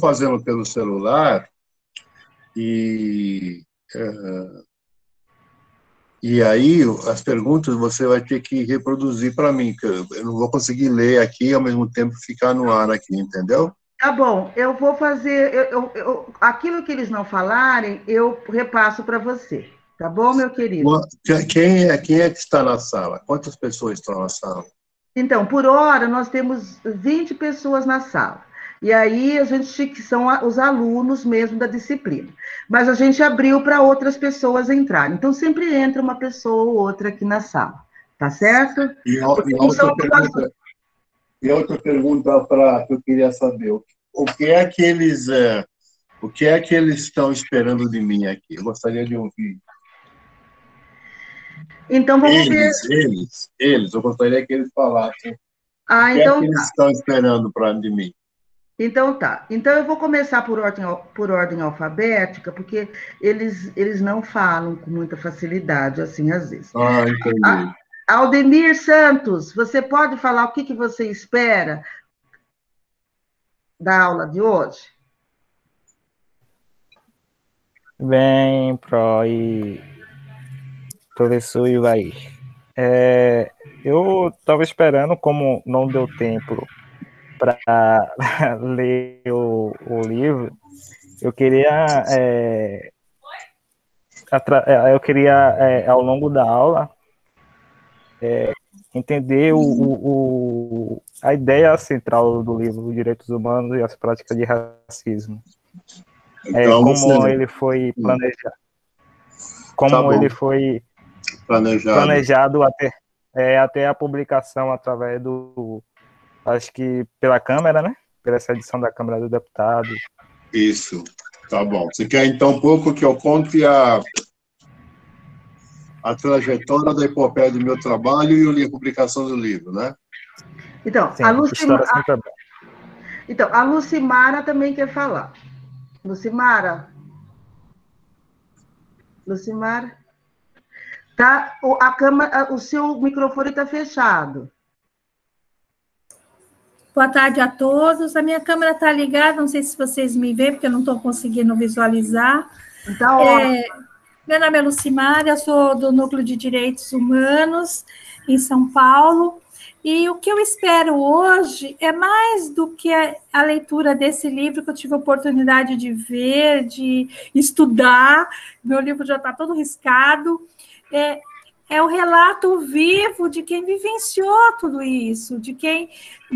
fazendo pelo celular e, e aí as perguntas você vai ter que reproduzir para mim, que eu não vou conseguir ler aqui e ao mesmo tempo ficar no ar aqui, entendeu? Tá bom, eu vou fazer, aquilo que eles não falarem, eu repasso para você, tá bom, meu querido? Quem é que está na sala? Quantas pessoas estão na sala? Então, por hora, nós temos 20 pessoas na sala. E aí, a gente, que são os alunos mesmo da disciplina. Mas a gente abriu para outras pessoas entrarem. Então, sempre entra uma pessoa ou outra aqui na sala, tá certo? E, Porque não são outra pergunta que eu queria saber, o que é que eles estão esperando de mim aqui? Eu gostaria de ouvir. Então, vamos ver. Eu gostaria que eles falassem o que é que Então eles tá. estão esperando de mim. Então tá. Então eu vou começar por ordem alfabética, porque eles não falam com muita facilidade, assim, às vezes. Ah, entendi. Aldemir Santos, você pode falar o que você espera da aula de hoje? Bem, Pro e professor Ivaí. Eu estava esperando, como não deu tempo para ler o livro, eu queria, ao longo da aula, entender a ideia central do livro, os direitos humanos e as práticas de racismo. Então, Como ele foi planejado. Ele foi planejado até a publicação através acho que pela Câmara, né? Pela essa edição da Câmara dos Deputados. Isso, tá bom. Você quer, então, um pouco que eu conte a trajetória da epopeia do meu trabalho e a publicação do livro, né? Então, Sim, a Lucimara também quer falar. Lucimara? Tá, o seu microfone está fechado. Boa tarde a todos. A minha câmera está ligada, não sei se vocês me veem, porque eu não estou conseguindo visualizar. Tá ótimo. Meu nome é Lucimara, eu sou do Núcleo de Direitos Humanos, em São Paulo. E o que eu espero hoje é mais do que a leitura desse livro que eu tive a oportunidade de ver, de estudar. Meu livro já está todo riscado. É o relato vivo de quem vivenciou tudo isso, de quem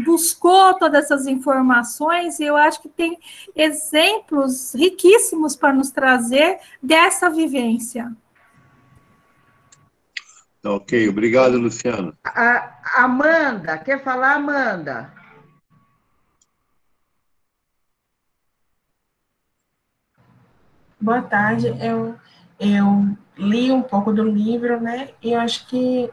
buscou todas essas informações, e eu acho que tem exemplos riquíssimos para nos trazer dessa vivência. Ok, obrigado, Luciano. Amanda, quer falar, Amanda? Boa tarde, eu li um pouco do livro, né, e eu acho que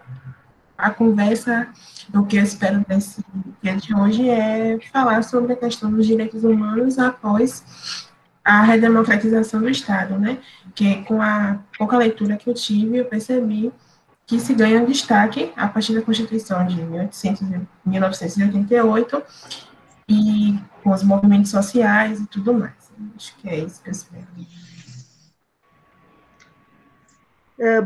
a conversa, o que eu espero desse dia de hoje é falar sobre a questão dos direitos humanos após a redemocratização do Estado, né, que com a pouca leitura que eu tive, eu percebi que se ganha um destaque a partir da Constituição de 1988 e com os movimentos sociais e tudo mais. Acho que é isso que eu espero.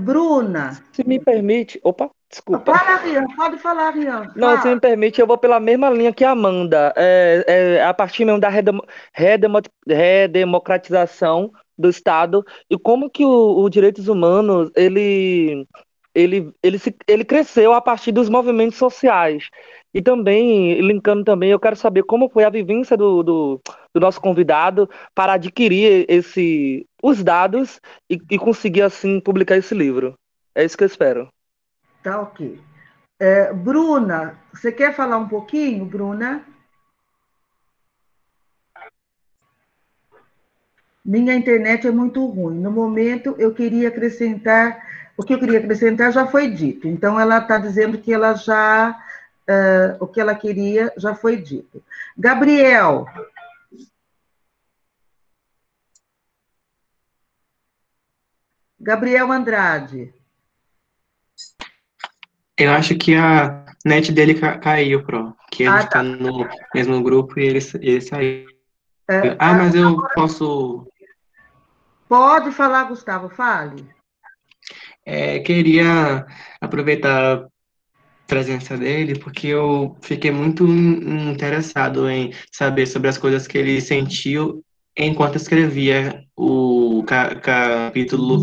Bruna. Se me permite... Opa, desculpa. Rian, pode falar, Rian. Não, se me permite, eu vou pela mesma linha que a Amanda. A partir mesmo da redemocratização do Estado e como que os direitos humanos, ele cresceu a partir dos movimentos sociais. E também, linkando também, eu quero saber como foi a vivência do nosso convidado para adquirir os dados e conseguir, assim, publicar esse livro. É isso que eu espero. Tá, ok. Bruna, você quer falar um pouquinho, Bruna? Minha internet é muito ruim. No momento, eu queria acrescentar... O que eu queria acrescentar já foi dito. Então, ela está dizendo que ela já... o que ela queria já foi dito. Gabriel. Gabriel Andrade. Eu acho que a net dele caiu, Pro. Que a gente tá no mesmo grupo e ele saiu. Mas eu posso... Pode falar, Gustavo, fale. Queria aproveitar a presença dele, porque eu fiquei muito interessado em saber sobre as coisas que ele sentiu enquanto escrevia o capítulo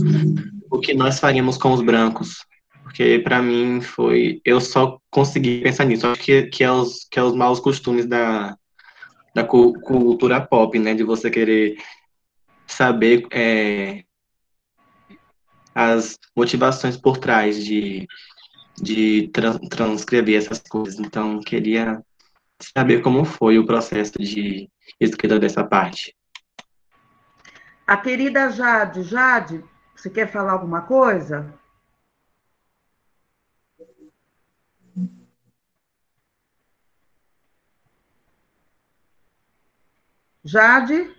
O que nós faríamos com os brancos. Porque para mim foi. Eu só consegui pensar nisso. Acho que é os maus costumes da cultura pop, né? De você querer saber as motivações por trás de transcrever essas coisas. Então, queria saber como foi o processo de escrita dessa parte. A querida Jade. Jade, você quer falar alguma coisa? Jade?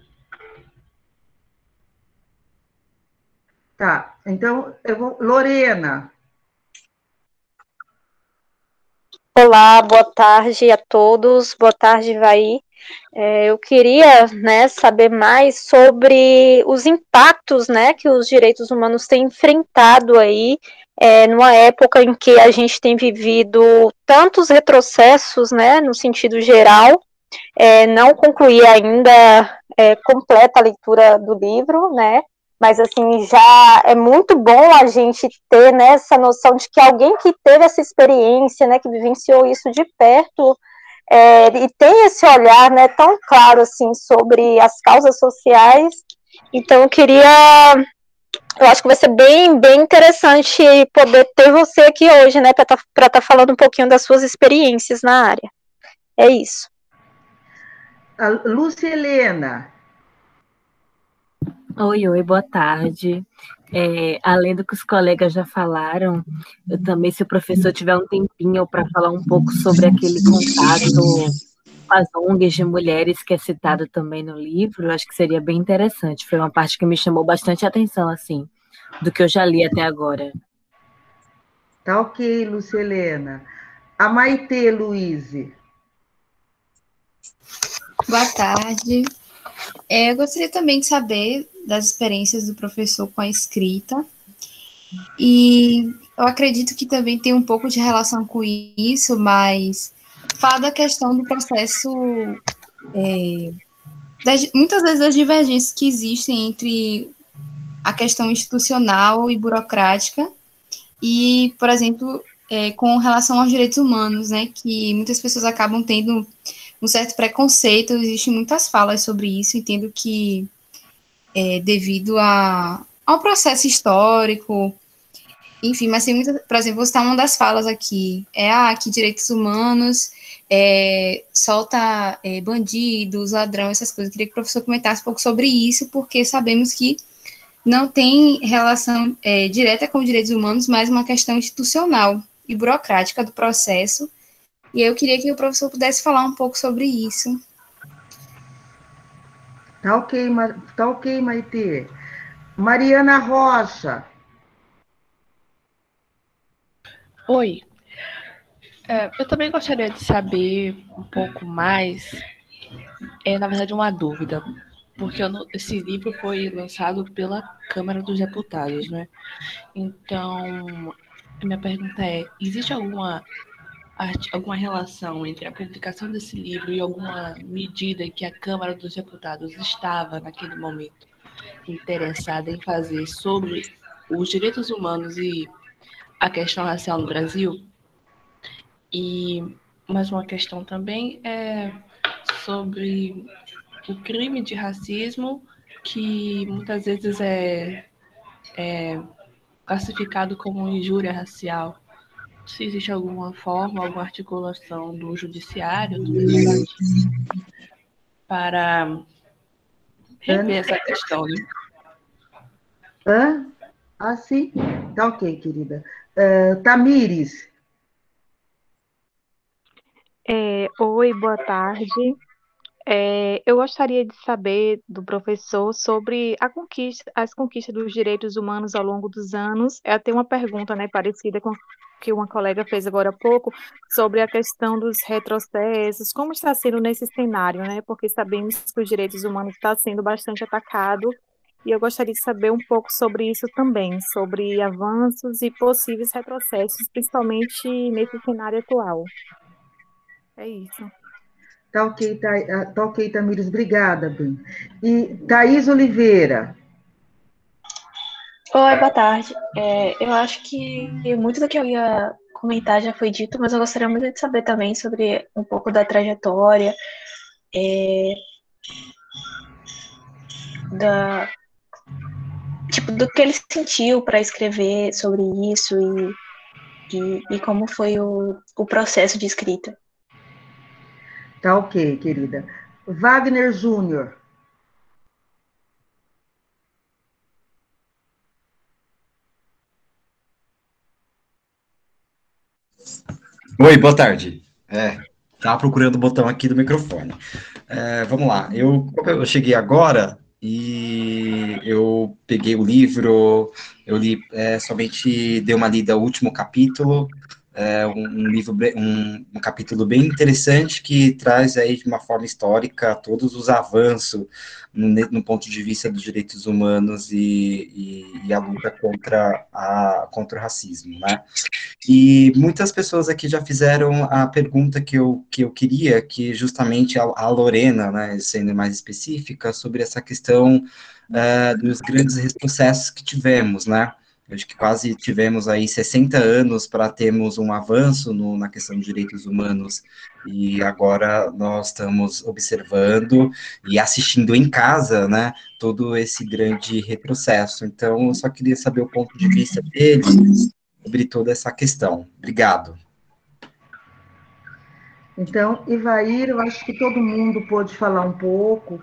Tá, então eu vou. Lorena. Olá, boa tarde a todos. Boa tarde, Vai. Eu queria, né, saber mais sobre os impactos, né, que os direitos humanos têm enfrentado aí, numa época em que a gente tem vivido tantos retrocessos, né, no sentido geral. Não concluí ainda completa a leitura do livro, né, mas assim, já é muito bom a gente ter, né, essa noção de que alguém que teve essa experiência, né, que vivenciou isso de perto, e tem esse olhar, né, tão claro assim sobre as causas sociais. Então eu acho que vai ser bem, bem interessante poder ter você aqui hoje, né, para tá falando um pouquinho das suas experiências na área. É isso. A Lúcia Helena. Oi, boa tarde. Além do que os colegas já falaram, eu também, se o professor tiver um tempinho para falar um pouco sobre aquele contato com as ONGs de mulheres que é citado também no livro, eu acho que seria bem interessante. Foi uma parte que me chamou bastante atenção, assim, do que eu já li até agora. Tá ok, Lúcia Helena. A Maitê, Luíse. Boa tarde. Eu gostaria também de saber das experiências do professor com a escrita. E eu acredito que também tem um pouco de relação com isso, mas fala da questão do processo, muitas vezes as divergências que existem entre a questão institucional e burocrática, e, por exemplo, com relação aos direitos humanos, né, que muitas pessoas acabam tendo um certo preconceito, existem muitas falas sobre isso, entendo que devido ao processo histórico, enfim, mas tem muita, por exemplo, vou citar uma das falas aqui, que direitos humanos solta bandidos, ladrão, essas coisas. Eu queria que o professor comentasse um pouco sobre isso, porque sabemos que não tem relação direta com direitos humanos, mas uma questão institucional e burocrática do processo. E eu queria que o professor pudesse falar um pouco sobre isso. Tá ok, Maitê. Mariana Rocha. Oi. Eu também gostaria de saber um pouco mais, na verdade, uma dúvida, porque esse livro foi lançado pela Câmara dos Deputados, né? Então, a minha pergunta existe alguma relação entre a publicação desse livro e alguma medida que a Câmara dos Deputados estava, naquele momento, interessada em fazer sobre os direitos humanos e a questão racial no Brasil? E mais uma questão também é sobre o crime de racismo, que muitas vezes é classificado como injúria racial. Se existe alguma forma, alguma articulação do judiciário, do legislativo, para rever essa questão, né? Sim. Tá ok, querida. Tamires. Oi, boa tarde. Eu gostaria de saber do professor sobre as conquistas dos direitos humanos ao longo dos anos. Eu tenho uma pergunta, né, parecida com que uma colega fez agora há pouco, sobre a questão dos retrocessos, como está sendo nesse cenário, né? Porque sabemos que os direitos humanos estão sendo bastante atacados, e eu gostaria de saber um pouco sobre isso também, sobre avanços e possíveis retrocessos, principalmente nesse cenário atual. É isso. Tá ok, Tamires, obrigada, Bem. E Thaís Oliveira. Oi, boa tarde. Eu acho que muito do que eu ia comentar já foi dito, mas eu gostaria muito de saber também sobre um pouco da trajetória, do que ele sentiu para escrever sobre isso e como foi o processo de escrita. Tá ok, querida. Wagner Júnior. Oi, boa tarde. Estava procurando o botão aqui do microfone. Vamos lá. Eu cheguei agora e eu peguei o livro, eu li, somente dei uma lida ao último capítulo, um capítulo bem interessante que traz aí de uma forma histórica todos os avanços no ponto de vista dos direitos humanos e a luta contra o racismo, né? E muitas pessoas aqui já fizeram a pergunta que eu queria, que justamente a Lorena, né, sendo mais específica, sobre essa questão dos grandes retrocessos que tivemos, né? Eu acho que quase tivemos aí 60 anos para termos um avanço na questão dos direitos humanos, e agora nós estamos observando e assistindo em casa, né, todo esse grande retrocesso. Então, eu só queria saber o ponto de vista deles sobre toda essa questão. Obrigado. Então, Ivair, eu acho que todo mundo pôde falar um pouco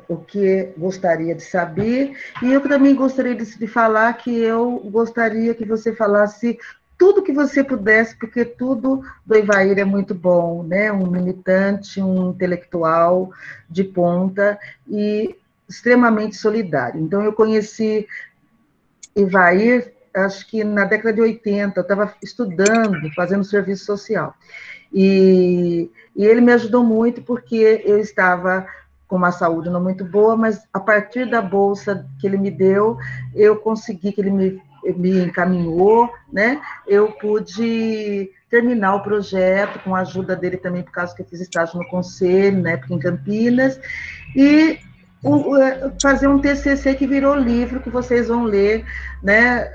o que gostaria de saber, e eu também gostaria de falar que eu gostaria que você falasse tudo que você pudesse, porque tudo do Ivair é muito bom, né? Um militante, um intelectual de ponta e extremamente solidário. Então, eu conheci Ivair, acho que na década de 80, eu estava estudando, fazendo serviço social. E ele me ajudou muito porque eu estava com uma saúde não muito boa, mas a partir da bolsa que ele me deu, eu consegui, que ele me encaminhou, né? Eu pude terminar o projeto com a ajuda dele também, por causa que eu fiz estágio no Conselho, na época em Campinas, e fazer um TCC que virou livro, que vocês vão ler, né,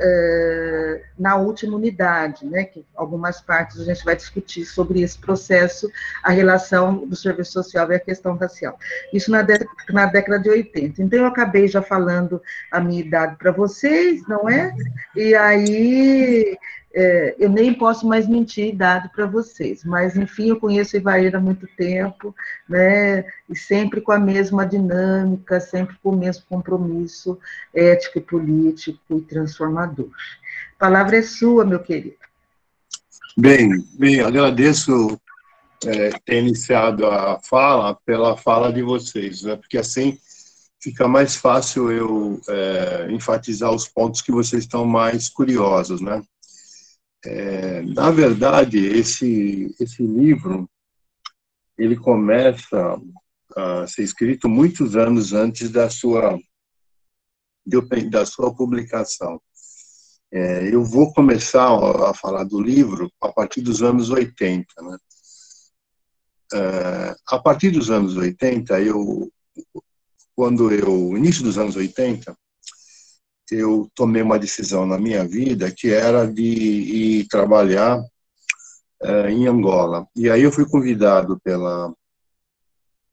na última unidade, né, que algumas partes a gente vai discutir sobre esse processo, a relação do serviço social e a questão racial. Isso na década de 80. Então, eu acabei já falando a minha idade para vocês, não é? E aí eu nem posso mais mentir idade para vocês, mas, enfim, eu conheço Ivair há muito tempo, né, e sempre com a mesma dinâmica, sempre com o mesmo compromisso ético e político e transformador. A palavra é sua, meu querido. Bem, agradeço ter iniciado a fala pela fala de vocês, né, porque assim fica mais fácil eu enfatizar os pontos que vocês estão mais curiosos, né? Na verdade, esse livro, ele começa a ser escrito muitos anos antes da sua publicação. Eu vou começar a falar do livro a partir dos anos 80, né? A partir dos anos 80, início dos anos 80, eu tomei uma decisão na minha vida que era de ir trabalhar em Angola. E aí eu fui convidado pelo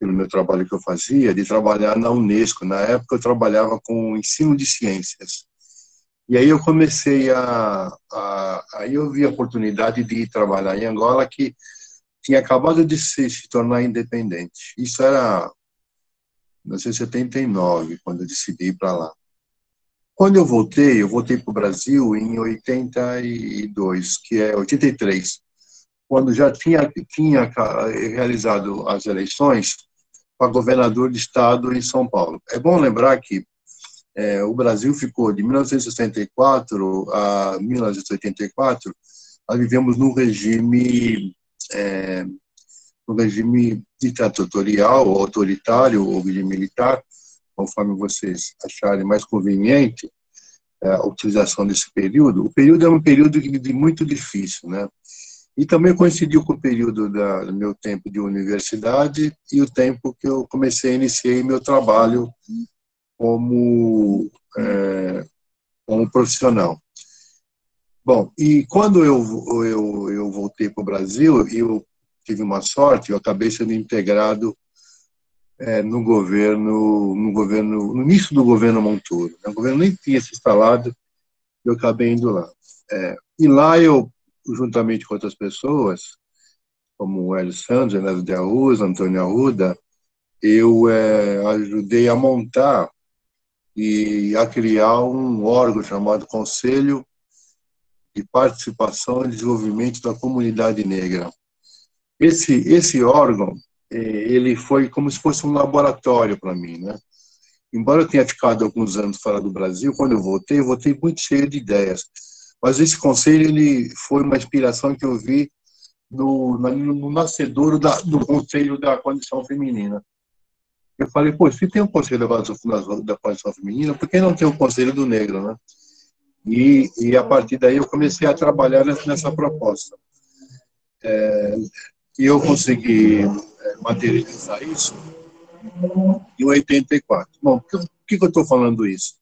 meu trabalho que eu fazia, de trabalhar na Unesco. Na época eu trabalhava com ensino de ciências. E aí eu comecei aí eu vi a oportunidade de ir trabalhar em Angola, que tinha acabado de se tornar independente. Isso era 1979, quando eu decidi ir para lá. Quando eu voltei para o Brasil em 82, que é 83, quando já tinha realizado as eleições para governador de estado em São Paulo. É bom lembrar que O Brasil ficou, de 1964 a 1984, nós vivemos num regime ditatorial, ou autoritário, ou regime militar, conforme vocês acharem mais conveniente a utilização desse período. O período é um período muito difícil, né? E também coincidiu com o período do meu tempo de universidade e o tempo que eu iniciei meu trabalho como profissional. Bom, e quando eu voltei para o Brasil, eu tive uma sorte, eu acabei sendo integrado no início do governo Montoro. O governo nem tinha se instalado, eu acabei indo lá. E lá eu, juntamente com outras pessoas, como o Hélio Santos, Renato de Arruda, Antônio Arruda, eu ajudei a montar e a criar um órgão chamado Conselho de Participação e Desenvolvimento da Comunidade Negra. Esse órgão, ele foi como se fosse um laboratório para mim, né? Embora eu tenha ficado alguns anos fora do Brasil, quando eu voltei muito cheio de ideias. Mas esse conselho, ele foi uma inspiração que eu vi no nascedouro do Conselho da Condição Feminina. Eu falei, se tem um Conselho da Condição Feminina, por que não tem o Conselho do Negro, né? E a partir daí eu comecei a trabalhar nessa proposta. E eu consegui materializar isso em 84. Bom, por que eu estou falando isso?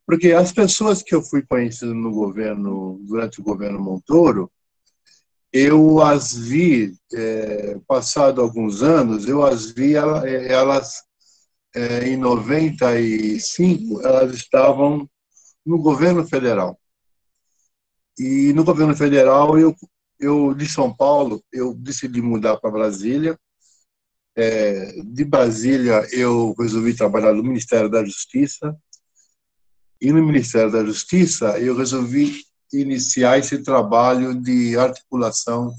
Porque as pessoas que eu fui conhecendo durante o governo Montoro, eu as vi, passado alguns anos, eu as vi, elas, em 95, elas estavam no governo federal. E no governo federal, eu de São Paulo, eu decidi mudar para Brasília. De Brasília, eu resolvi trabalhar no Ministério da Justiça. E no Ministério da Justiça, eu resolvi iniciar esse trabalho de articulação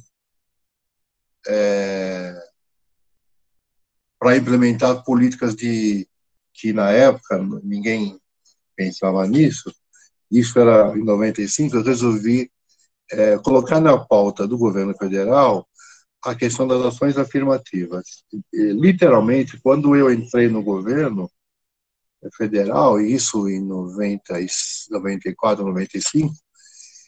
para implementar políticas que, na época, ninguém pensava nisso. Isso era em 95, eu resolvi colocar na pauta do governo federal a questão das ações afirmativas. Literalmente, quando eu entrei no governo federal, e isso em 94, 95,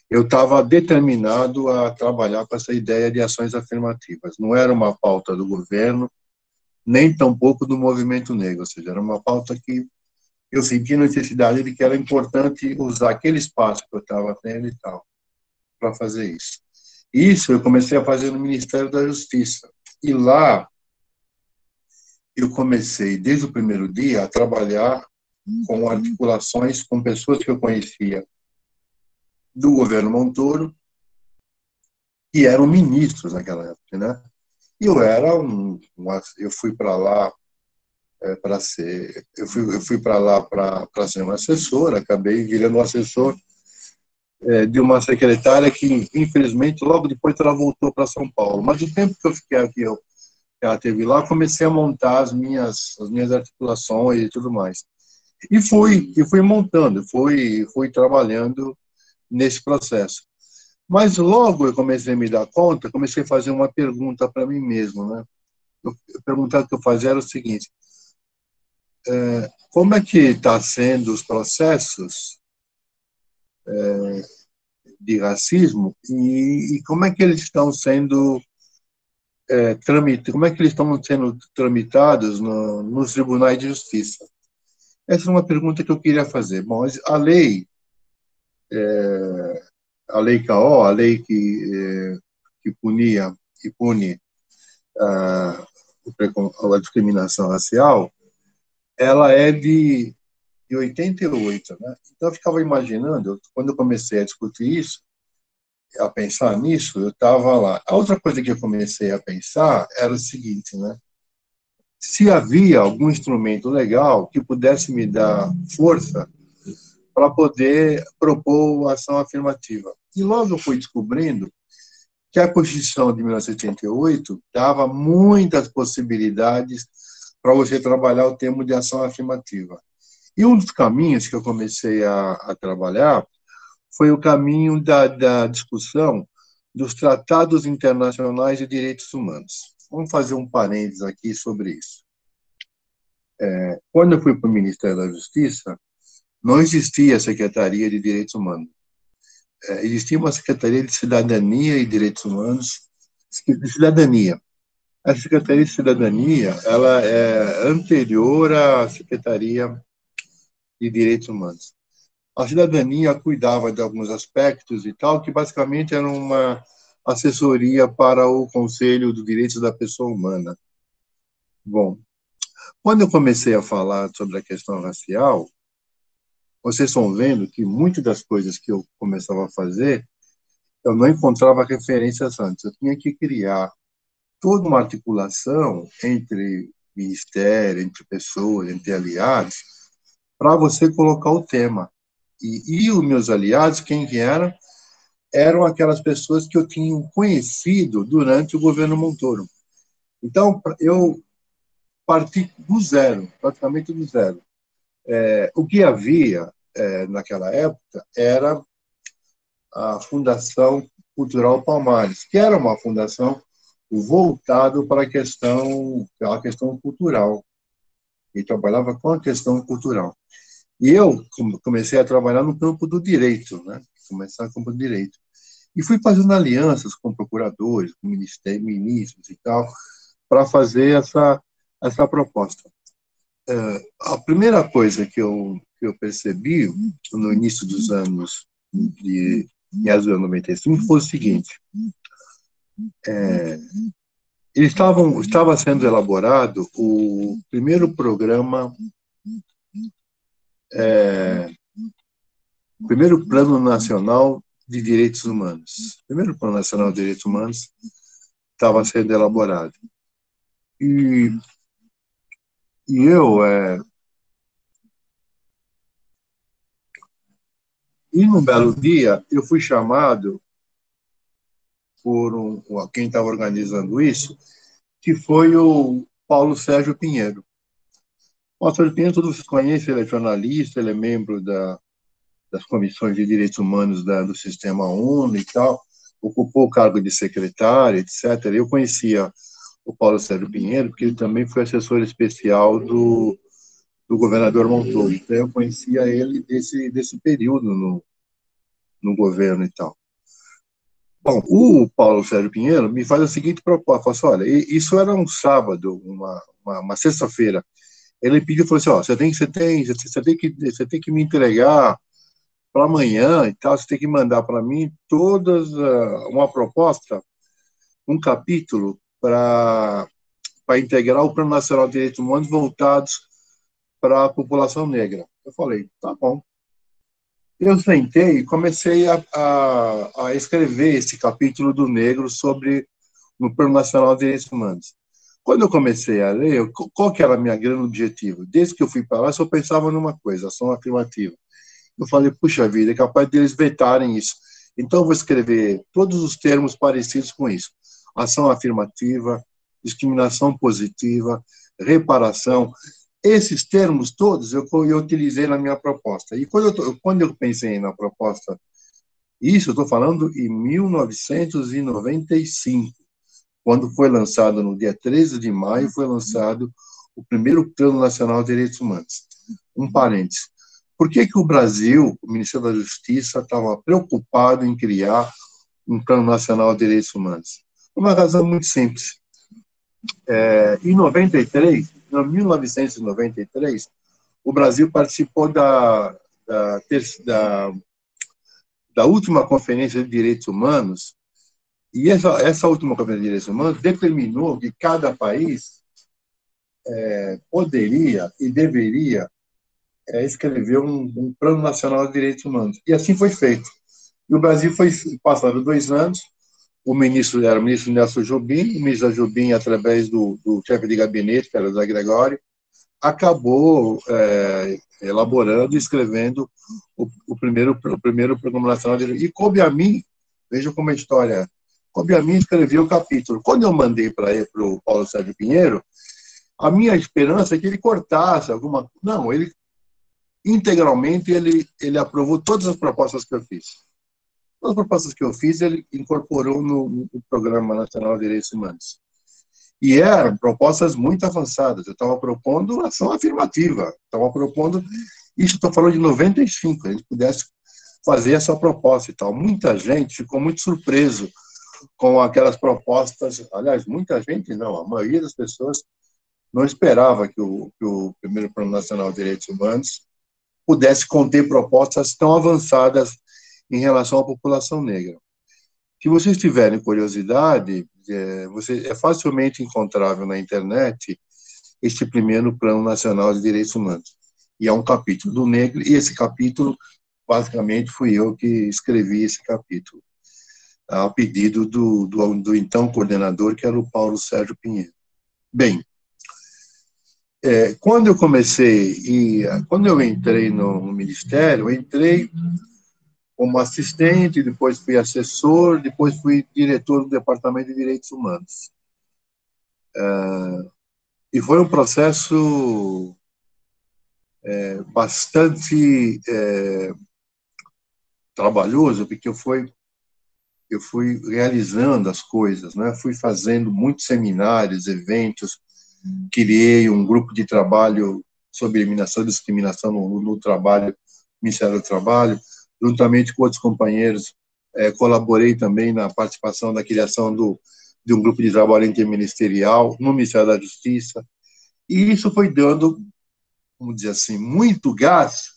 eu estava determinado a trabalhar com essa ideia de ações afirmativas. Não era uma pauta do governo, nem tampouco do movimento negro, ou seja, era uma pauta que eu senti necessidade de que era importante usar aquele espaço que eu estava tendo e tal, para fazer isso. Isso eu comecei a fazer no Ministério da Justiça. E lá eu comecei, desde o primeiro dia, a trabalhar com articulações com pessoas que eu conhecia do governo Montoro, que eram ministros naquela época, né? E eu era eu fui para lá para ser, eu fui para lá para ser um assessor, acabei virando um assessor de uma secretária que, infelizmente, logo depois ela voltou para São Paulo. Mas o tempo que eu fiquei aqui, ela esteve lá, comecei a montar as minhas articulações e tudo mais. E fui montando, fui trabalhando nesse processo. Mas logo eu comecei a me dar conta, comecei a fazer uma pergunta para mim mesmo, né? A pergunta que eu fazia era o seguinte: como é que está sendo os processos de racismo e como é que eles estão sendo tramitados nos tribunais de justiça? Essa é uma pergunta que eu queria fazer. Bom, a lei CAO, a lei que pune a discriminação racial, ela é de 88, né? Então eu ficava imaginando, quando eu comecei a discutir isso, a pensar nisso, eu estava lá. A outra coisa que eu comecei a pensar era o seguinte, né? Se havia algum instrumento legal que pudesse me dar força para poder propor ação afirmativa. E logo eu fui descobrindo que a Constituição de 1988 dava muitas possibilidades para você trabalhar o termo de ação afirmativa. E um dos caminhos que eu comecei a trabalhar foi o caminho da discussão dos tratados internacionais de direitos humanos. Vamos fazer um parênteses aqui sobre isso. Quando eu fui para o Ministério da Justiça, não existia a Secretaria de Direitos Humanos. Existia uma Secretaria de Cidadania e Direitos Humanos, de Cidadania. A Secretaria de Cidadania, ela é anterior à Secretaria de Direitos Humanos. A cidadania cuidava de alguns aspectos e tal, que basicamente era uma assessoria para o Conselho dos Direitos da Pessoa Humana. Bom, quando eu comecei a falar sobre a questão racial, vocês estão vendo que muitas das coisas que eu começava a fazer, eu não encontrava referências antes. Eu tinha que criar toda uma articulação entre ministério, entre pessoas, entre aliados, para você colocar o tema. E os meus aliados, quem que eram? Eram aquelas pessoas que eu tinha conhecido durante o governo Montoro. Então, eu parti do zero, praticamente do zero. O que havia naquela época era a Fundação Cultural Palmares, que era uma fundação voltada para a questão cultural. E trabalhava com a questão cultural. E eu comecei a trabalhar no campo do direito, né? Começar no campo do direito. E fui fazendo alianças com procuradores, com ministros e tal, para fazer essa proposta. A primeira coisa que eu percebi no início dos anos de 95 foi o seguinte: estava sendo elaborado o primeiro programa, primeiro Plano Nacional de Direitos Humanos. O primeiro Plano Nacional de Direitos Humanos estava sendo elaborado. E num belo dia, eu fui chamado por quem estava organizando isso, que foi o Paulo Sérgio Pinheiro. O Paulo Sérgio Pinheiro, todos conhecem, ele é jornalista, ele é membro das comissões de direitos humanos do Sistema ONU e tal, ocupou o cargo de secretário, etc. Eu conhecia o Paulo Sérgio Pinheiro, porque ele também foi assessor especial do governador Montoro. Então, eu conhecia ele desse período no governo e tal. Bom, o Paulo Sérgio Pinheiro me faz a seguinte proposta: falou assim, olha, isso era um sábado, uma sexta-feira. Ele pediu, falou assim, ó, você tem que me entregar para amanhã e tal, você tem que mandar para mim uma proposta, um capítulo para integrar o Plano Nacional de Direitos Humanos voltados para a população negra. Eu falei, tá bom. Eu sentei e comecei a escrever esse capítulo do negro no Plano Nacional de Direitos Humanos. Quando eu comecei a ler, qual que era o meu grande objetivo? Desde que eu fui para lá, eu só pensava numa coisa, ação afirmativa. Eu falei, puxa vida, é capaz deles vetarem isso. Então, eu vou escrever todos os termos parecidos com isso. Ação afirmativa, discriminação positiva, reparação. Esses termos todos eu utilizei na minha proposta. E quando eu pensei na proposta, isso eu estou falando em 1995, quando foi lançado, no dia 13 de maio, foi lançado o primeiro Plano Nacional de Direitos Humanos. Um parênteses. Por que o Brasil, o Ministério da Justiça, estava preocupado em criar um Plano Nacional de Direitos Humanos? Uma razão muito simples. Em 1993, o Brasil participou da última Conferência de Direitos Humanos, e essa última Conferência de Direitos Humanos determinou que cada país poderia e deveria escrever um Plano Nacional de Direitos Humanos. E assim foi feito. E o Brasil foi passado 2 anos, o ministro era o ministro Nelson Jobim, o ministro Jobim, através do chefe de gabinete, que era o Zé Gregório, acabou elaborando e escrevendo o primeiro Programa Nacional de Direitos. E coube a mim, veja como a história, coube a mim escrever o capítulo. Quando eu mandei para o Paulo Sérgio Pinheiro, a minha esperança é que ele cortasse alguma... Não, ele integralmente, ele aprovou todas as propostas que eu fiz. Todas as propostas que eu fiz, ele incorporou no Programa Nacional de Direitos Humanos. E eram propostas muito avançadas. Eu estava propondo ação afirmativa. Estava propondo, isso estou falando de 95, a gente pudesse fazer essa proposta e tal. Muita gente ficou muito surpreso com aquelas propostas. Aliás, muita gente não, a maioria das pessoas não esperava que o primeiro Plano Nacional de Direitos Humanos pudesse conter propostas tão avançadas em relação à população negra. Se vocês tiverem curiosidade, é facilmente encontrável na internet este primeiro Plano Nacional de Direitos Humanos. E é um capítulo do negro, e esse capítulo, basicamente, fui eu que escrevi esse capítulo, a pedido do então coordenador, que era o Paulo Sérgio Pinheiro. Bem, quando eu quando eu entrei no Ministério, eu entrei como assistente, depois fui assessor, depois fui diretor do Departamento de Direitos Humanos. E foi um processo bastante trabalhoso, porque eu fui realizando as coisas, né? Fui fazendo muitos seminários, eventos, criei um grupo de trabalho sobre eliminação e discriminação no trabalho, Ministério do Trabalho, juntamente com outros companheiros, colaborei também na participação da criação de um grupo de trabalho interministerial no Ministério da Justiça, e isso foi dando, vamos dizer assim, muito gás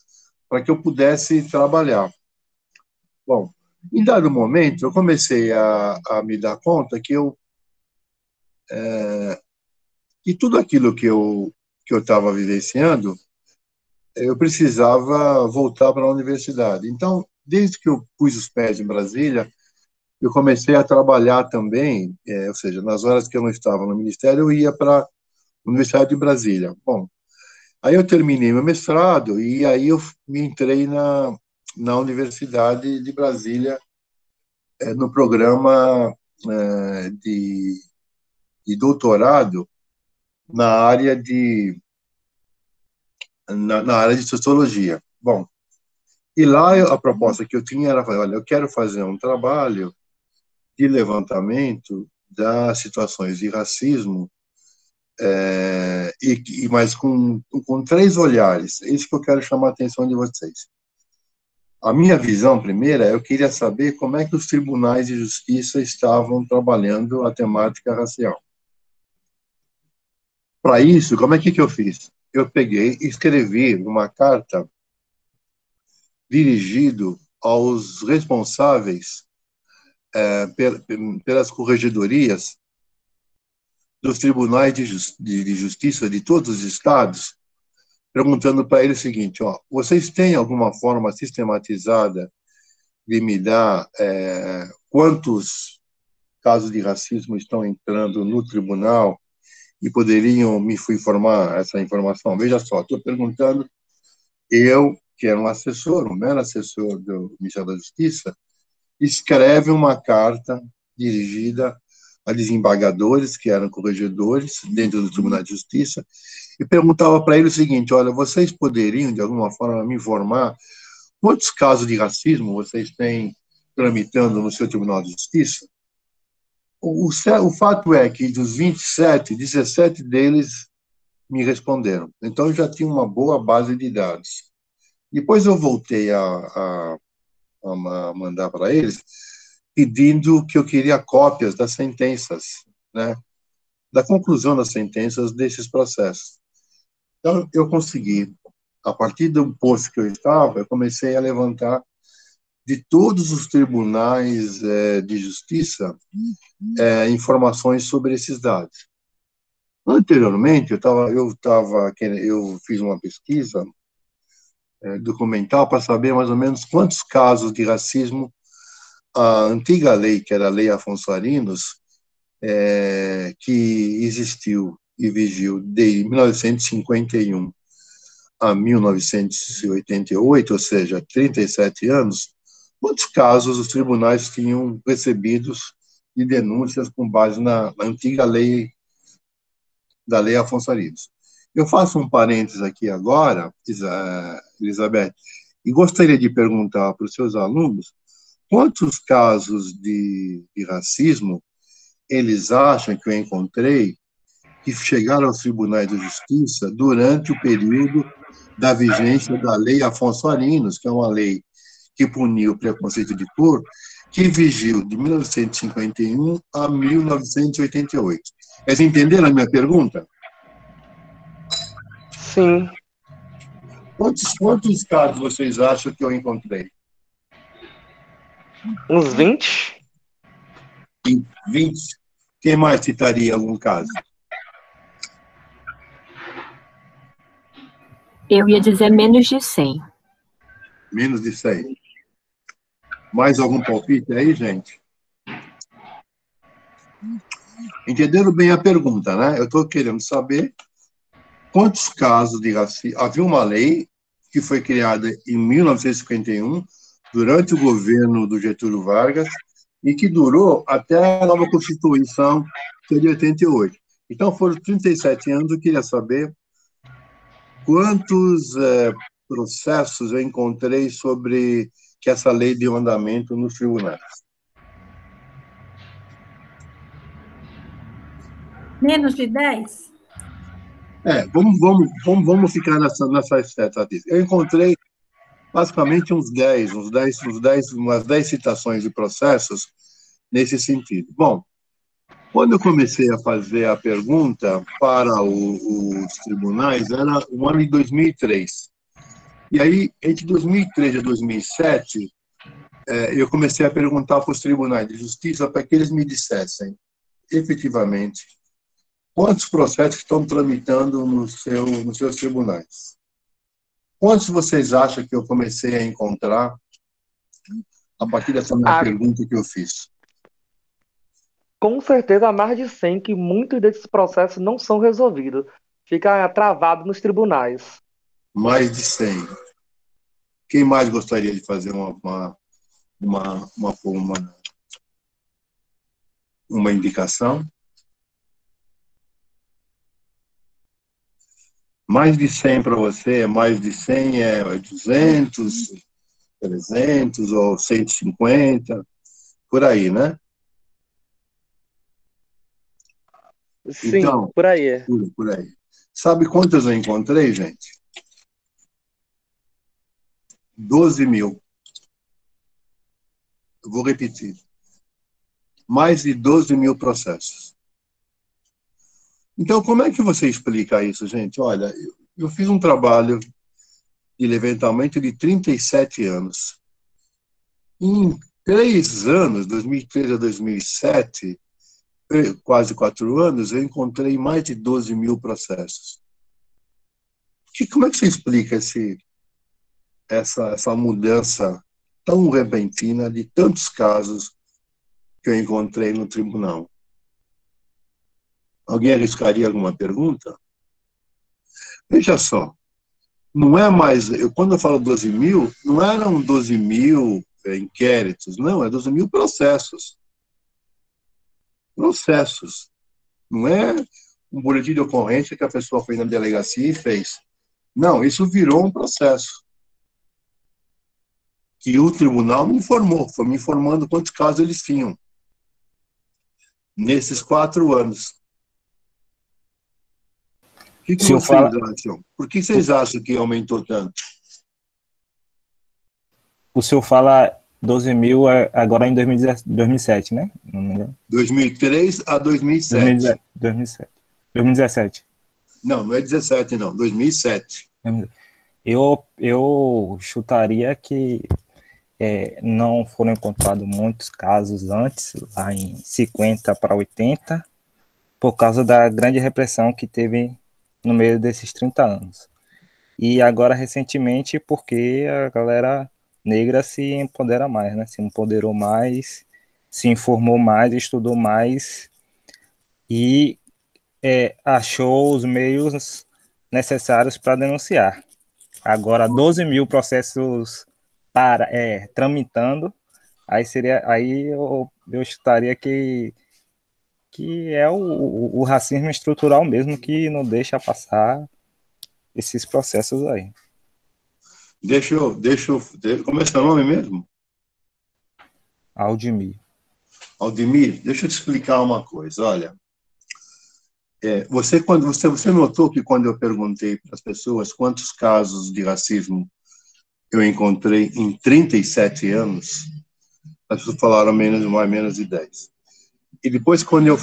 para que eu pudesse trabalhar. Bom, em dado momento, eu comecei a me dar conta que que tudo aquilo que eu estava vivenciando, eu precisava voltar para a universidade. Então, desde que eu pus os pés em Brasília, eu comecei a trabalhar também, ou seja, nas horas que eu não estava no Ministério, eu ia para a Universidade de Brasília. Bom, aí eu terminei meu mestrado e aí eu me entrei na Universidade de Brasília, no programa de doutorado na área de sociologia. Bom, e lá a proposta que eu tinha era, olha, eu quero fazer um trabalho de levantamento das situações de racismo, mas com 3 olhares. É isso que eu quero chamar a atenção de vocês. A minha visão primeira, eu queria saber como é que os tribunais de justiça estavam trabalhando a temática racial. Para isso, como é que eu fiz? Eu peguei e escrevi uma carta dirigido aos responsáveis pelas corregedorias dos tribunais de justiça de todos os estados, perguntando para eles o seguinte: vocês têm alguma forma sistematizada de me dar quantos casos de racismo estão entrando no tribunal e poderiam me informar essa informação? Veja só, estou perguntando, eu, que era um mero assessor do Ministério da Justiça, escreve uma carta dirigida a desembargadores, que eram corregedores, dentro do Tribunal de Justiça, e perguntava para eles o seguinte: olha, vocês poderiam, de alguma forma, me informar quantos casos de racismo vocês têm tramitando no seu Tribunal de Justiça? O fato é que dos 27, 17 deles me responderam. Então, eu já tinha uma boa base de dados. Depois eu voltei a mandar para eles, pedindo que eu queria cópias das sentenças, né, da conclusão das sentenças desses processos. Então, eu consegui, a partir do posto que eu estava, eu comecei a levantar de todos os tribunais de justiça informações sobre esses dados. Anteriormente, eu fiz uma pesquisa documental para saber mais ou menos quantos casos de racismo a antiga lei, que era a Lei Afonso Arinos, que existiu e vigiu de 1951 a 1988, ou seja, 37 anos, quantos casos os tribunais tinham recebidos de denúncias com base na antiga lei, da Lei Afonso Arinos. Eu faço um parênteses aqui agora, Elizabeth, e gostaria de perguntar para os seus alunos quantos casos de racismo eles acham que eu encontrei que chegaram aos tribunais de justiça durante o período da vigência da Lei Afonso Arinos, que é uma lei que puniu o preconceito de cor, que vigiu de 1951 a 1988. Vocês entenderam a minha pergunta? Sim. Quantos casos vocês acham que eu encontrei? Uns 20? 20? Quem mais citaria algum caso? Eu ia dizer menos de 100. Menos de 100. Mais algum palpite aí, gente? Entenderam bem a pergunta, né? Eu estou querendo saber quantos casos de racismo... Havia uma lei que foi criada em 1951, durante o governo do Getúlio Vargas, e que durou até a nova Constituição, que é de 88. Então, foram 37 anos. Eu queria saber quantos processos eu encontrei sobre que essa lei deu andamento nos tribunais. Menos de 10? Vamos ficar nessa estatística. Eu encontrei basicamente umas 10 citações de processos nesse sentido. Bom, quando eu comecei a fazer a pergunta para os tribunais, era o ano de 2003. E aí, entre 2003 e 2007, eu comecei a perguntar para os tribunais de justiça para que eles me dissessem, efetivamente, quantos processos estão tramitando nos seus tribunais. Quantos vocês acham que eu comecei a encontrar a partir dessa minha pergunta que eu fiz? Com certeza, há mais de 100 que muitos desses processos não são resolvidos. Fica travado nos tribunais. Mais de 100. Quem mais gostaria de fazer uma indicação? Mais de 100 para você, mais de 100 é 200, 300 ou 150, por aí, né? Sim, então, por aí. Por aí. Sabe quantas eu encontrei, gente? 12 mil. Eu vou repetir. Mais de 12 mil processos. Então, como é que você explica isso, gente? Olha, eu fiz um trabalho de levantamento de 37 anos. Em 3 anos, 2003 a 2007, quase 4 anos, eu encontrei mais de 12 mil processos. Como é que você explica essa mudança tão repentina de tantos casos que eu encontrei no tribunal? Alguém arriscaria alguma pergunta? Veja só, não é mais... Quando eu falo 12 mil, não eram 12 mil inquéritos, não, é 12 mil processos. Processos. Não é um boletim de ocorrência que a pessoa foi na delegacia e fez. Não, isso virou um processo. Que o tribunal me informou, foi me informando quantos casos eles tinham. Nesses 4 anos. O que vocês acham? Por que vocês acham que aumentou tanto? O senhor fala 12 mil agora em 2007, né? 2003 a 2007. 2017. Não é 17, não. 2007. Eu chutaria que não foram encontrados muitos casos antes, lá em 50 para 80, por causa da grande repressão que teve no meio desses 30 anos. E agora, recentemente, porque a galera negra se empodera mais, né? Se empoderou mais, se informou mais, estudou mais e achou os meios necessários para denunciar. Agora, 12 mil processos tramitando, aí eu chutaria que é o racismo estrutural mesmo que não deixa passar esses processos aí. Como é seu nome mesmo? Aldemir. Aldemir, deixa eu te explicar uma coisa. Olha, você notou que quando eu perguntei para as pessoas quantos casos de racismo eu encontrei em 37 anos, as pessoas falaram menos de 10. E depois, quando eu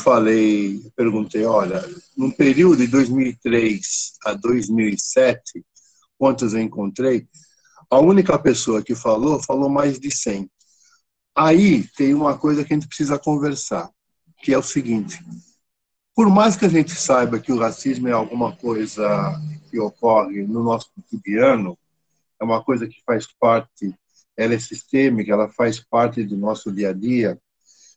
perguntei, olha, no período de 2003 a 2007, quantos eu encontrei, a única pessoa que falou mais de 100. Aí tem uma coisa que a gente precisa conversar, que é o seguinte: por mais que a gente saiba que o racismo é alguma coisa que ocorre no nosso cotidiano, é uma coisa que faz parte, ela é sistêmica, ela faz parte do nosso dia a dia.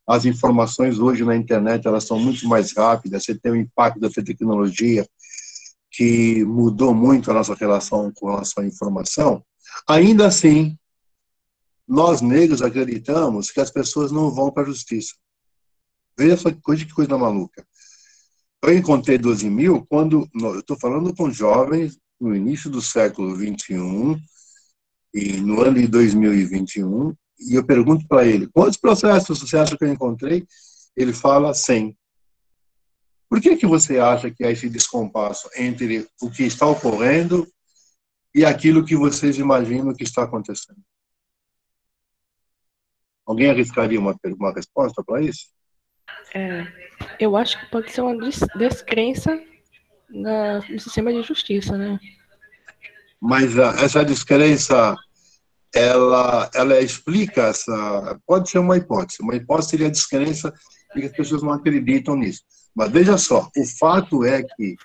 As informações hoje na internet, elas são muito mais rápidas, você tem o impacto da tecnologia que mudou muito a nossa relação com relação à informação. Ainda assim, nós negros acreditamos que as pessoas não vão para a justiça. Veja só que coisa maluca. Eu encontrei 12 mil quando, eu estou falando com jovens no início do século XXI, e no ano de 2021, e eu pergunto para ele, quantos processos você acha que eu encontrei? Ele fala 100. Por que você acha que há esse descompasso entre o que está ocorrendo e aquilo que vocês imaginam que está acontecendo? Alguém arriscaria uma resposta para isso? Eu acho que pode ser uma descrença no sistema de justiça, né? Mas essa descrença, ela explica pode ser uma hipótese. Uma hipótese seria a descrença e que as pessoas não acreditam nisso. Mas veja só, o fato é que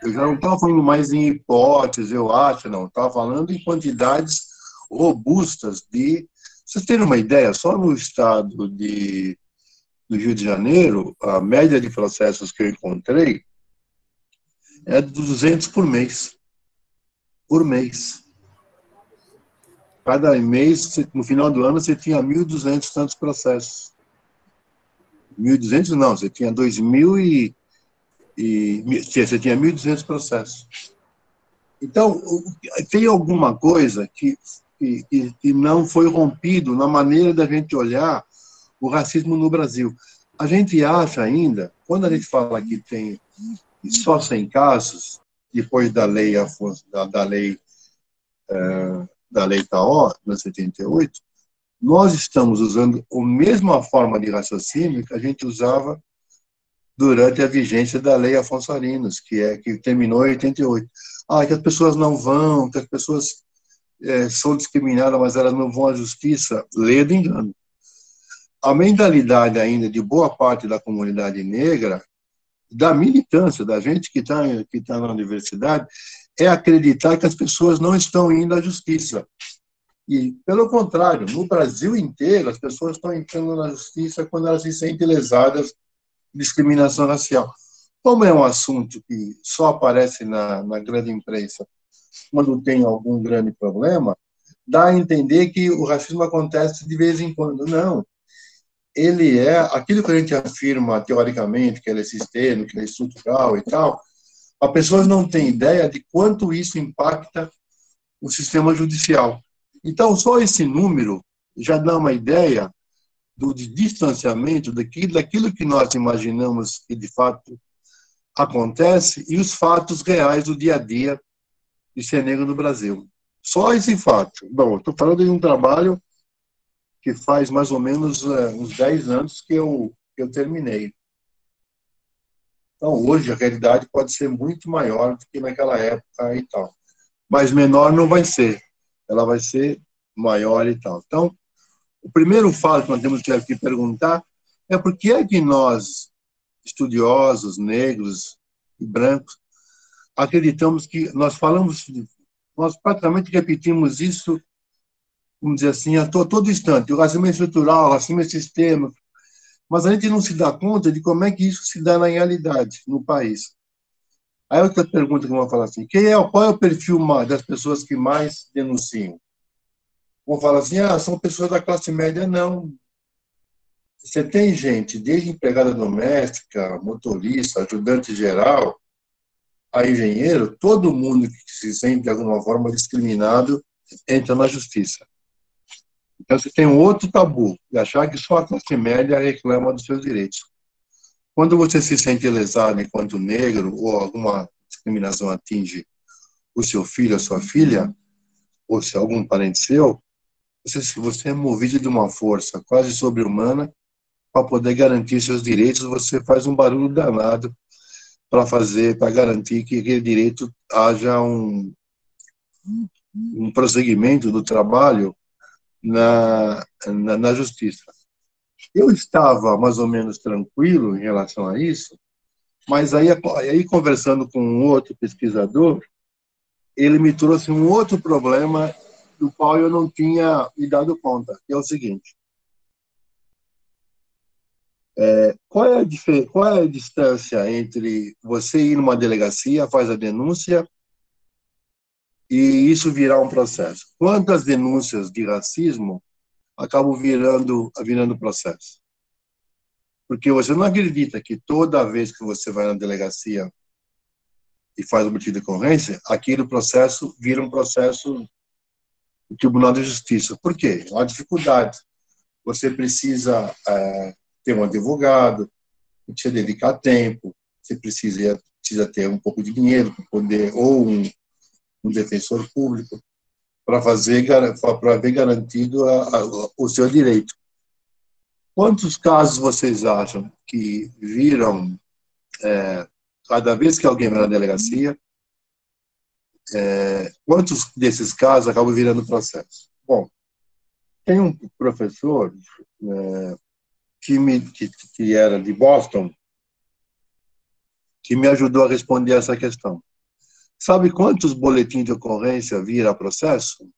eu já não estava falando mais em hipótese, eu acho, não. Estava falando em quantidades robustas de... Vocês terem uma ideia, só no estado do Rio de Janeiro, a média de processos que eu encontrei é de 200 por mês. Por mês. Cada mês, no final do ano, você tinha 1.200 tantos processos. 1.200 não, você tinha 2.000 você tinha 1.200 processos. Então, tem alguma coisa que não foi rompido na maneira da gente olhar o racismo no Brasil. A gente acha ainda, quando a gente fala que tem só 100 casos, depois da lei TAO, na 78, nós estamos usando a mesma forma de raciocínio que a gente usava durante a vigência da lei Afonso Arinos, que terminou em 88. Que as pessoas não vão, que as pessoas são discriminadas, mas elas não vão à justiça. Leia de engano. A mentalidade ainda de boa parte da comunidade negra, da militância, da gente que está na universidade, é acreditar que as pessoas não estão indo à justiça. E, pelo contrário, no Brasil inteiro, as pessoas estão entrando na justiça quando elas se sentem lesadas de discriminação racial. Como é um assunto que só aparece na grande imprensa quando tem algum grande problema, dá a entender que o racismo acontece de vez em quando. Não. Ele é aquilo que a gente afirma teoricamente, que ele é sistêmico, que ele é estrutural e tal. As pessoas não têm ideia de quanto isso impacta o sistema judicial. Então, só esse número já dá uma ideia do distanciamento daquilo que nós imaginamos que, de fato, acontece e os fatos reais do dia a dia de ser negro no Brasil. Só esse fato. Bom, estou falando de um trabalho que faz mais ou menos uns 10 anos que eu terminei. Então, hoje, a realidade pode ser muito maior do que naquela época e tal. Mas menor não vai ser. Ela vai ser maior e tal. Então, o primeiro fato que nós temos que perguntar é por que é que nós, estudiosos, negros e brancos, acreditamos que nós praticamente repetimos isso, vamos dizer assim, a todo instante. O racismo é estrutural, o racismo é sistêmico, mas a gente não se dá conta de como é que isso se dá na realidade, no país. Aí outra pergunta que eu vou falar assim, qual é o perfil das pessoas que mais denunciam? Vão falar assim, são pessoas da classe média. Não. Você tem gente, desde empregada doméstica, motorista, ajudante geral, a engenheiro, todo mundo que se sente de alguma forma discriminado entra na justiça. Então, você tem um outro tabu, de achar que só a classe média reclama dos seus direitos. Quando você se sente lesado enquanto negro, ou alguma discriminação atinge o seu filho, a sua filha, ou se algum parente seu, você é movido de uma força quase sobre-humana para poder garantir seus direitos. Você faz um barulho danado para garantir que aquele direito haja um prosseguimento do trabalho na justiça. Eu estava mais ou menos tranquilo em relação a isso, mas aí conversando com um outro pesquisador, ele me trouxe um outro problema do qual eu não tinha me dado conta, que é o seguinte. Qual é a distância entre você ir numa delegacia, faz a denúncia, e isso virar um processo? Quantas denúncias de racismo acabam virando processo? Porque você não acredita que toda vez que você vai na delegacia e faz o motivo de ocorrência, aquele processo vira um processo do Tribunal de Justiça. Por quê? Há dificuldade. Você precisa ter um advogado, precisa dedicar tempo, você precisa ter um pouco de dinheiro para poder, ou um defensor público, para ver garantido o seu direito. Quantos casos vocês acham que viram, cada vez que alguém vai na delegacia, quantos desses casos acabam virando processo? Bom, tem um professor que era de Boston, que me ajudou a responder essa questão. Sabe quantos boletins de ocorrência vira processo?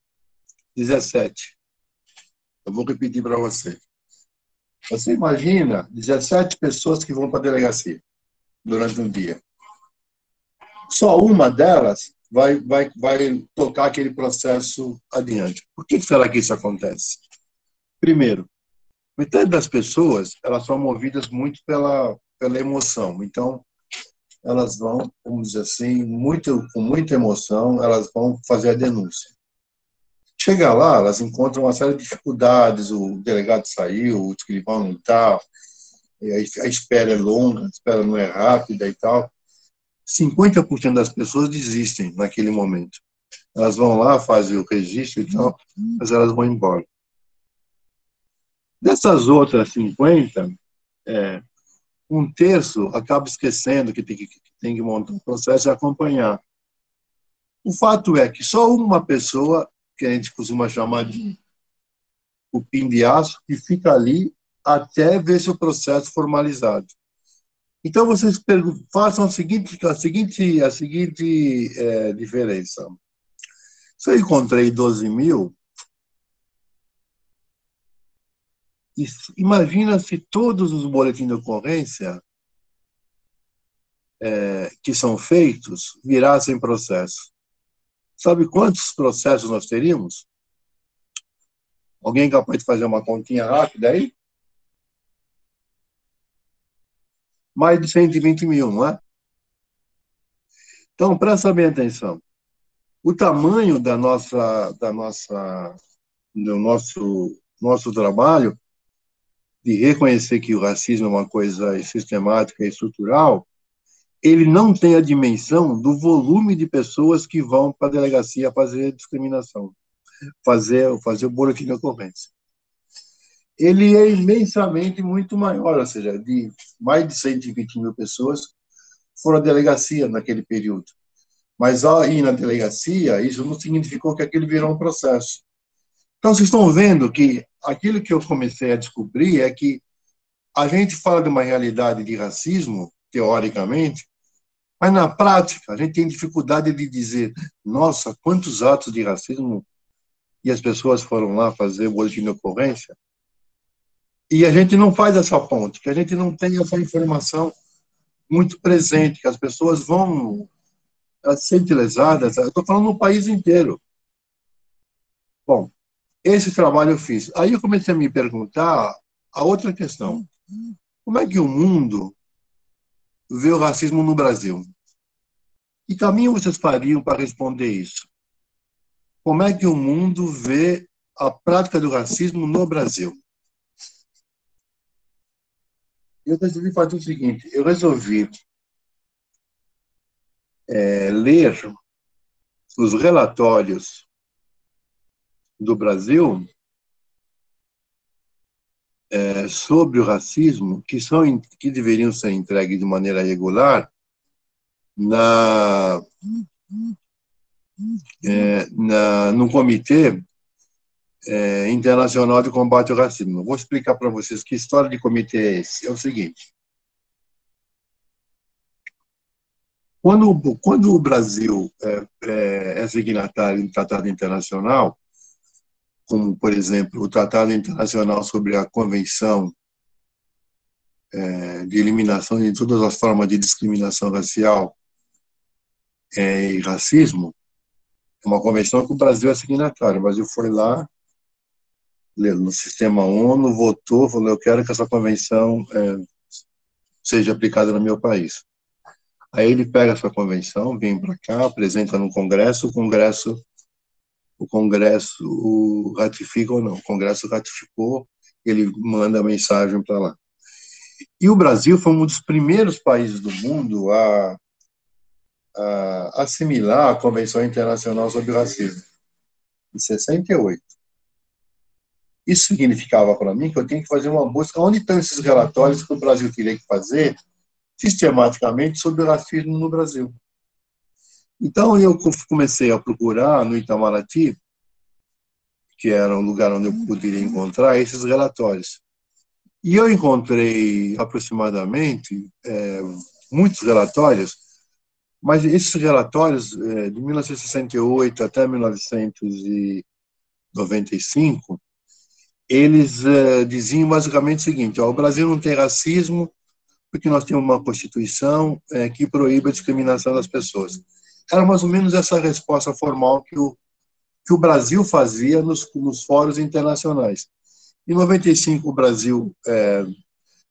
17. Eu vou repetir para você. Você imagina 17 pessoas que vão para a delegacia durante um dia. Só uma delas vai tocar aquele processo adiante. Por que será que isso acontece? Primeiro, metade das pessoas, elas são movidas muito pela emoção. Então, elas vão, vamos dizer assim, com muita emoção, elas vão fazer a denúncia. Chega lá, elas encontram uma série de dificuldades, o delegado saiu, o escrivão não está, a espera é longa, a espera não é rápida e tal. 50% das pessoas desistem naquele momento. Elas vão lá, fazem o registro e tal, mas elas vão embora. Dessas outras 50, um terço acaba esquecendo que tem que montar um processo e acompanhar. O fato é que só uma pessoa, que a gente costuma chamar de o pin de aço, que fica ali até ver seu processo formalizado. Então, vocês façam a seguinte diferença. Se eu encontrei 12 mil, imagina se todos os boletins de ocorrência que são feitos virassem processo. Sabe quantos processos nós teríamos? Alguém capaz de fazer uma continha rápida aí? Mais de 120 mil, não é? Então, presta bem atenção. O tamanho do nosso trabalho de reconhecer que o racismo é uma coisa sistemática e estrutural, ele não tem a dimensão do volume de pessoas que vão para a delegacia fazer discriminação, fazer o boletim de ocorrência. Ele é imensamente muito maior, ou seja, de mais de 120 mil pessoas foram à delegacia naquele período. Mas ao ir na delegacia, isso não significou que aquilo virou um processo. Então, vocês estão vendo que aquilo que eu comecei a descobrir é que a gente fala de uma realidade de racismo, teoricamente, mas na prática a gente tem dificuldade de dizer, nossa, quantos atos de racismo, e as pessoas foram lá fazer o boletim de ocorrência, e a gente não faz essa ponte, que a gente não tem essa informação muito presente, que as pessoas vão ser lesadas. Eu estou falando no país inteiro. Bom, esse trabalho eu fiz. Aí eu comecei a me perguntar a outra questão. Como é que o mundo vê o racismo no Brasil? Que caminho vocês fariam para responder isso? Como é que o mundo vê a prática do racismo no Brasil? Eu resolvi fazer o seguinte, eu resolvi ler os relatórios do Brasil sobre o racismo, que deveriam ser entregues de maneira regular no Comitê Internacional de Combate ao Racismo. Vou explicar para vocês que história de comitê é esse. É o seguinte. Quando o Brasil é signatário de um tratado internacional, como, por exemplo, o Tratado Internacional sobre a Convenção de Eliminação de todas as formas de discriminação racial e racismo, é uma convenção que o Brasil é signatário. O Brasil foi lá, no sistema ONU, votou, falou, eu quero que essa convenção seja aplicada no meu país. Aí ele pega essa convenção, vem para cá, apresenta no Congresso, o Congresso ratifica ou não. O Congresso ratificou, ele manda a mensagem para lá. E o Brasil foi um dos primeiros países do mundo a assimilar a Convenção Internacional sobre o Racismo, em 68. Isso significava para mim que eu tinha que fazer uma busca, onde estão esses relatórios que o Brasil teria que fazer sistematicamente sobre o racismo no Brasil. Então, eu comecei a procurar no Itamaraty, que era um lugar onde eu poderia encontrar esses relatórios. E eu encontrei aproximadamente muitos relatórios, mas esses relatórios, de 1968 até 1995, eles diziam basicamente o seguinte, o Brasil não tem racismo porque nós temos uma Constituição que proíbe a discriminação das pessoas. Era mais ou menos essa resposta formal que o Brasil fazia nos fóruns internacionais. Em 95, o Brasil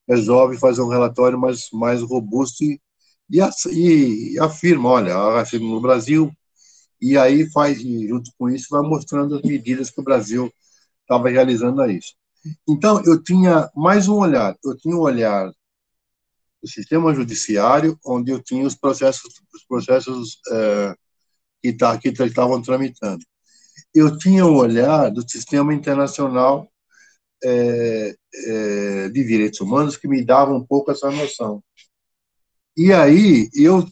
resolve fazer um relatório mais robusto e afirma, olha, há racismo no Brasil, e aí junto com isso, vai mostrando as medidas que o Brasil estava realizando a isso. Então, eu tinha mais um olhar. Eu tinha um olhar do sistema judiciário, onde eu tinha os processos que estavam tramitando. Eu tinha um olhar do sistema internacional de direitos humanos que me dava um pouco essa noção. E aí, eu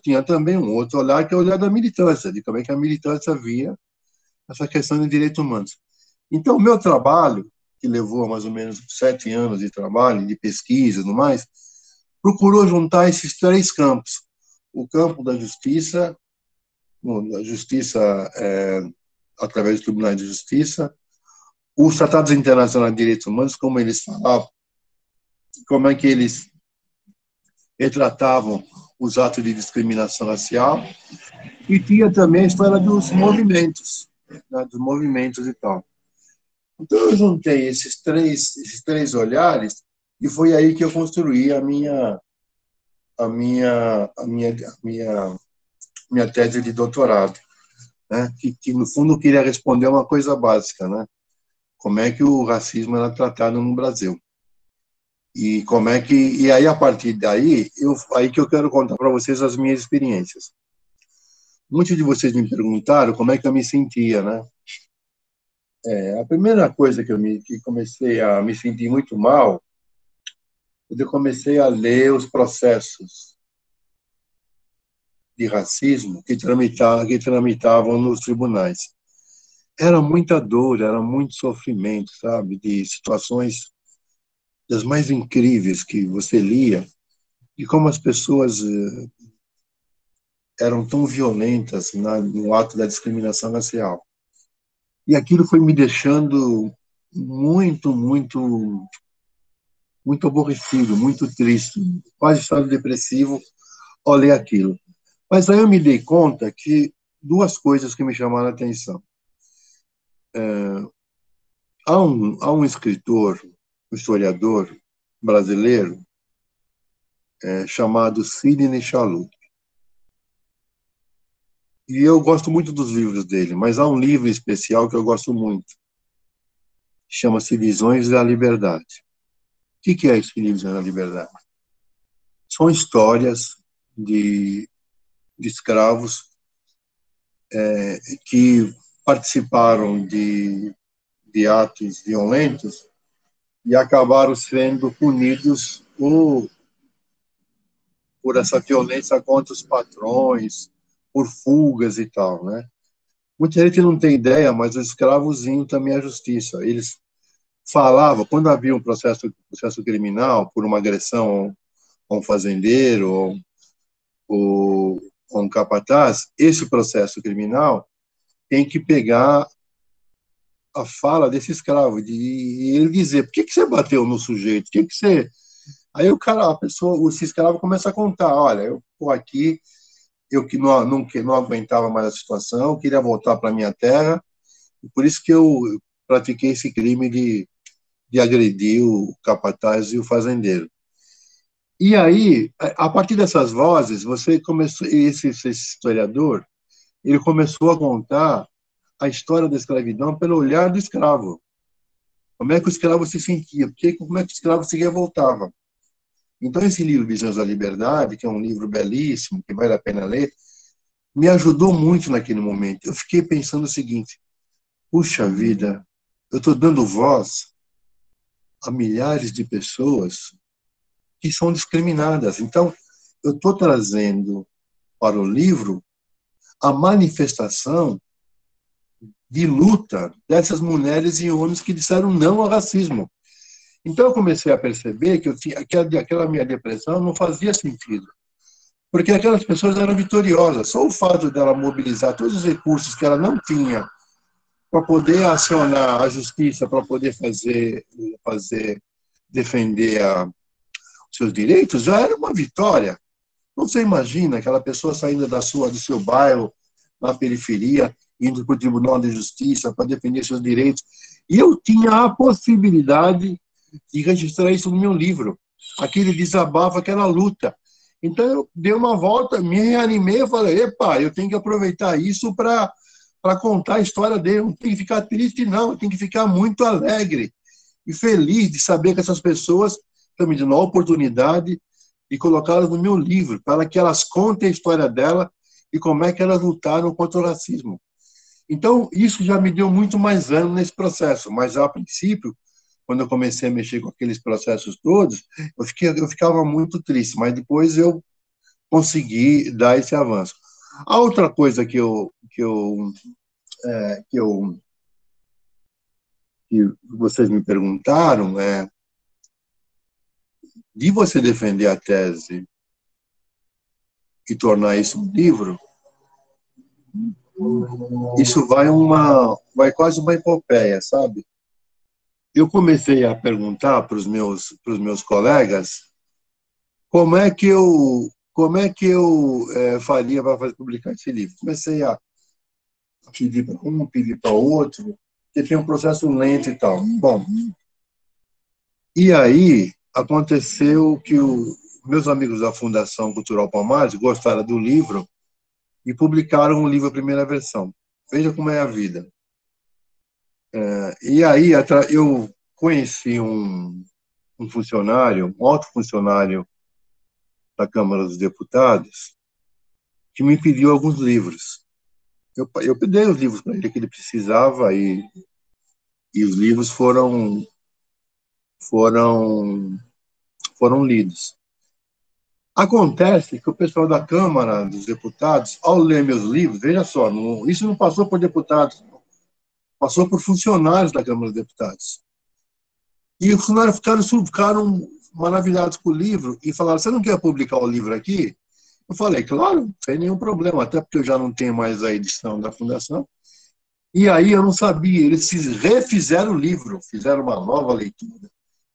tinha também um outro olhar, que é o olhar da militância, de como é que a militância via essa questão de direitos humanos. Então, o meu trabalho, que levou mais ou menos 7 anos de trabalho, de pesquisa e tudo mais, procurou juntar esses 3 campos. O campo da justiça, através dos tribunais de justiça, os tratados internacionais de direitos humanos, como eles falavam, como é que eles retratavam os atos de discriminação racial, e tinha também a história dos movimentos, né, dos movimentos e tal. Então, eu juntei esses três olhares e foi aí que eu construí a minha tese de doutorado, né? Que no fundo queria responder uma coisa básica, né? Como é que o racismo era tratado no Brasil? E aí a partir daí aí que eu quero contar para vocês as minhas experiências. Muitos de vocês me perguntaram como é que eu me sentia, né? A primeira coisa que comecei a me sentir muito mal, eu comecei a ler os processos de racismo que tramitavam nos tribunais. Era muita dor, era muito sofrimento, sabe? De situações das mais incríveis que você lia, e como as pessoas eram tão violentas no ato da discriminação racial. E aquilo foi me deixando muito, muito, muito aborrecido, muito triste, quase estado depressivo ao ler aquilo. Mas aí eu me dei conta que 2 coisas que me chamaram a atenção. Há um escritor, um historiador brasileiro, chamado Sidney Chalupé. E eu gosto muito dos livros dele, mas há um livro especial que eu gosto muito. Chama-se Visões da Liberdade. O que é esse Visões da Liberdade? São histórias de escravos que participaram de atos violentos e acabaram sendo punidos por essa violência contra os patrões, por fugas e tal, né? Muita gente não tem ideia, mas os escravos iam também à justiça. Eles falavam, quando havia um processo criminal por uma agressão a um fazendeiro ou a um capataz, esse processo criminal tem que pegar a fala desse escravo e ele dizer: por que você bateu no sujeito? Por que você... Aí o cara, esse escravo começa a contar: olha, eu estou aqui, eu que não aguentava mais a situação, queria voltar para minha terra, e por isso que eu pratiquei esse crime de agredir o capataz e o fazendeiro. E aí, a partir dessas vozes, esse historiador, ele começou a contar a história da escravidão pelo olhar do escravo. Como é que o escravo se sentia? Como é que o escravo se revoltava? Então, esse livro, Visões da Liberdade, que é um livro belíssimo, que vale a pena ler, me ajudou muito naquele momento. Eu fiquei pensando o seguinte: puxa vida, eu estou dando voz a milhares de pessoas que são discriminadas. Então, eu estou trazendo para o livro a manifestação de luta dessas mulheres e homens que disseram não ao racismo. Então, eu comecei a perceber que aquela minha depressão não fazia sentido, porque aquelas pessoas eram vitoriosas. Só o fato dela mobilizar todos os recursos que ela não tinha para poder acionar a justiça, para poder defender os seus direitos, já era uma vitória. Não você imagina aquela pessoa saindo do seu bairro, na periferia, indo para o Tribunal de Justiça para defender seus direitos. E eu tinha a possibilidade de registrar isso no meu livro, aquele desabafo, aquela luta. Então, eu dei uma volta, me reanimei, eu falei: epa, eu tenho que aproveitar isso para contar a história dele. Não tem que ficar triste, não, tem que ficar muito alegre e feliz de saber que essas pessoas estão me dando a oportunidade de colocá-las no meu livro, para que elas contem a história dela e como é que elas lutaram contra o racismo. Então, isso já me deu muito mais ânimo nesse processo, mas, a princípio, quando eu comecei a mexer com aqueles processos todos, eu ficava muito triste, mas depois eu consegui dar esse avanço. A outra coisa que vocês me perguntaram é de você defender a tese e tornar isso um livro. Isso vai quase uma epopeia, sabe? Eu comecei a perguntar para os meus colegas como é que eu faria para publicar esse livro. Comecei a pedir para um, pedir para outro, que tem um processo lento e tal. Bom, e aí aconteceu que meus amigos da Fundação Cultural Palmares gostaram do livro e publicaram o livro, a primeira versão. Veja como é a vida. E aí eu conheci um funcionário, um alto funcionário da Câmara dos Deputados, que me pediu alguns livros. Eu pedi os livros para ele que ele precisava e os livros foram lidos. Acontece que o pessoal da Câmara dos Deputados, ao ler meus livros, veja só, isso não passou por deputados, passou por funcionários da Câmara dos Deputados. E os funcionários ficaram maravilhados com o livro e falaram: você não quer publicar o livro aqui? Eu falei: claro, sem nenhum problema, até porque eu já não tenho mais a edição da Fundação. E aí eu não sabia, eles refizeram o livro, fizeram uma nova leitura,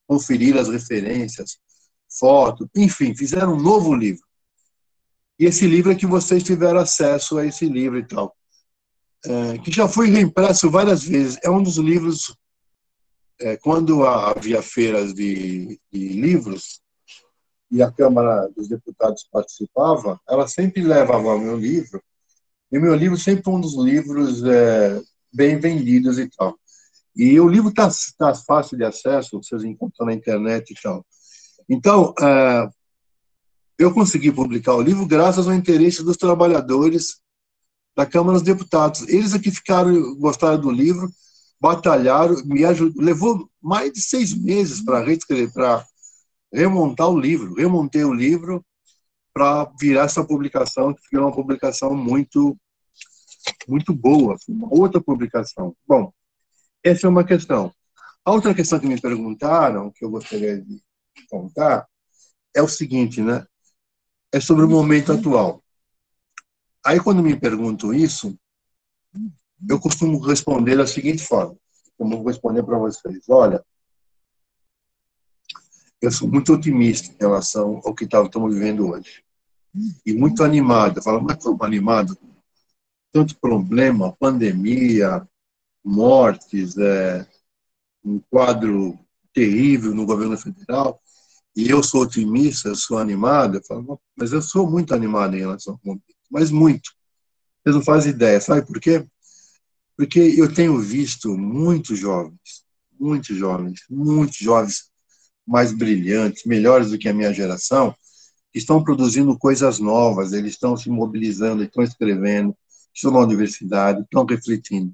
conferiram as referências, foto, enfim, fizeram um novo livro. E esse livro é que vocês tiveram acesso a esse livro e tal. Que já foi reimpresso várias vezes. É um dos livros, quando havia feiras de livros e a Câmara dos Deputados participava, ela sempre levava o meu livro E o meu livro sempre foi um dos livros bem vendidos e tal. E o livro tá fácil de acesso, vocês encontram na internet e tal. Então, eu consegui publicar o livro graças ao interesse dos trabalhadores da Câmara dos Deputados. Eles aqui gostaram do livro, batalharam, me ajudou. Levou mais de 6 meses para reescrever, para remontar o livro. Remontei o livro para virar essa publicação, que foi uma publicação muito, muito boa, uma outra publicação. Bom, essa é uma questão. A outra questão que me perguntaram, que eu gostaria de contar, é o seguinte, né? É sobre o momento atual. Aí, quando me perguntam isso, eu costumo responder da seguinte forma, como eu vou responder para vocês. Olha, eu sou muito otimista em relação ao que estamos vivendo hoje. E muito animado. Eu falo, mas como animado? Tanto problema, pandemia, mortes, um quadro terrível no governo federal, e eu sou otimista, eu sou animado. Eu falo, mas eu sou muito animado em relação ao momento, mas muito. Vocês não fazem ideia, sabe por quê? Porque eu tenho visto muitos jovens mais brilhantes, melhores do que a minha geração, que estão produzindo coisas novas, eles estão se mobilizando, estão escrevendo, estão na universidade, estão refletindo.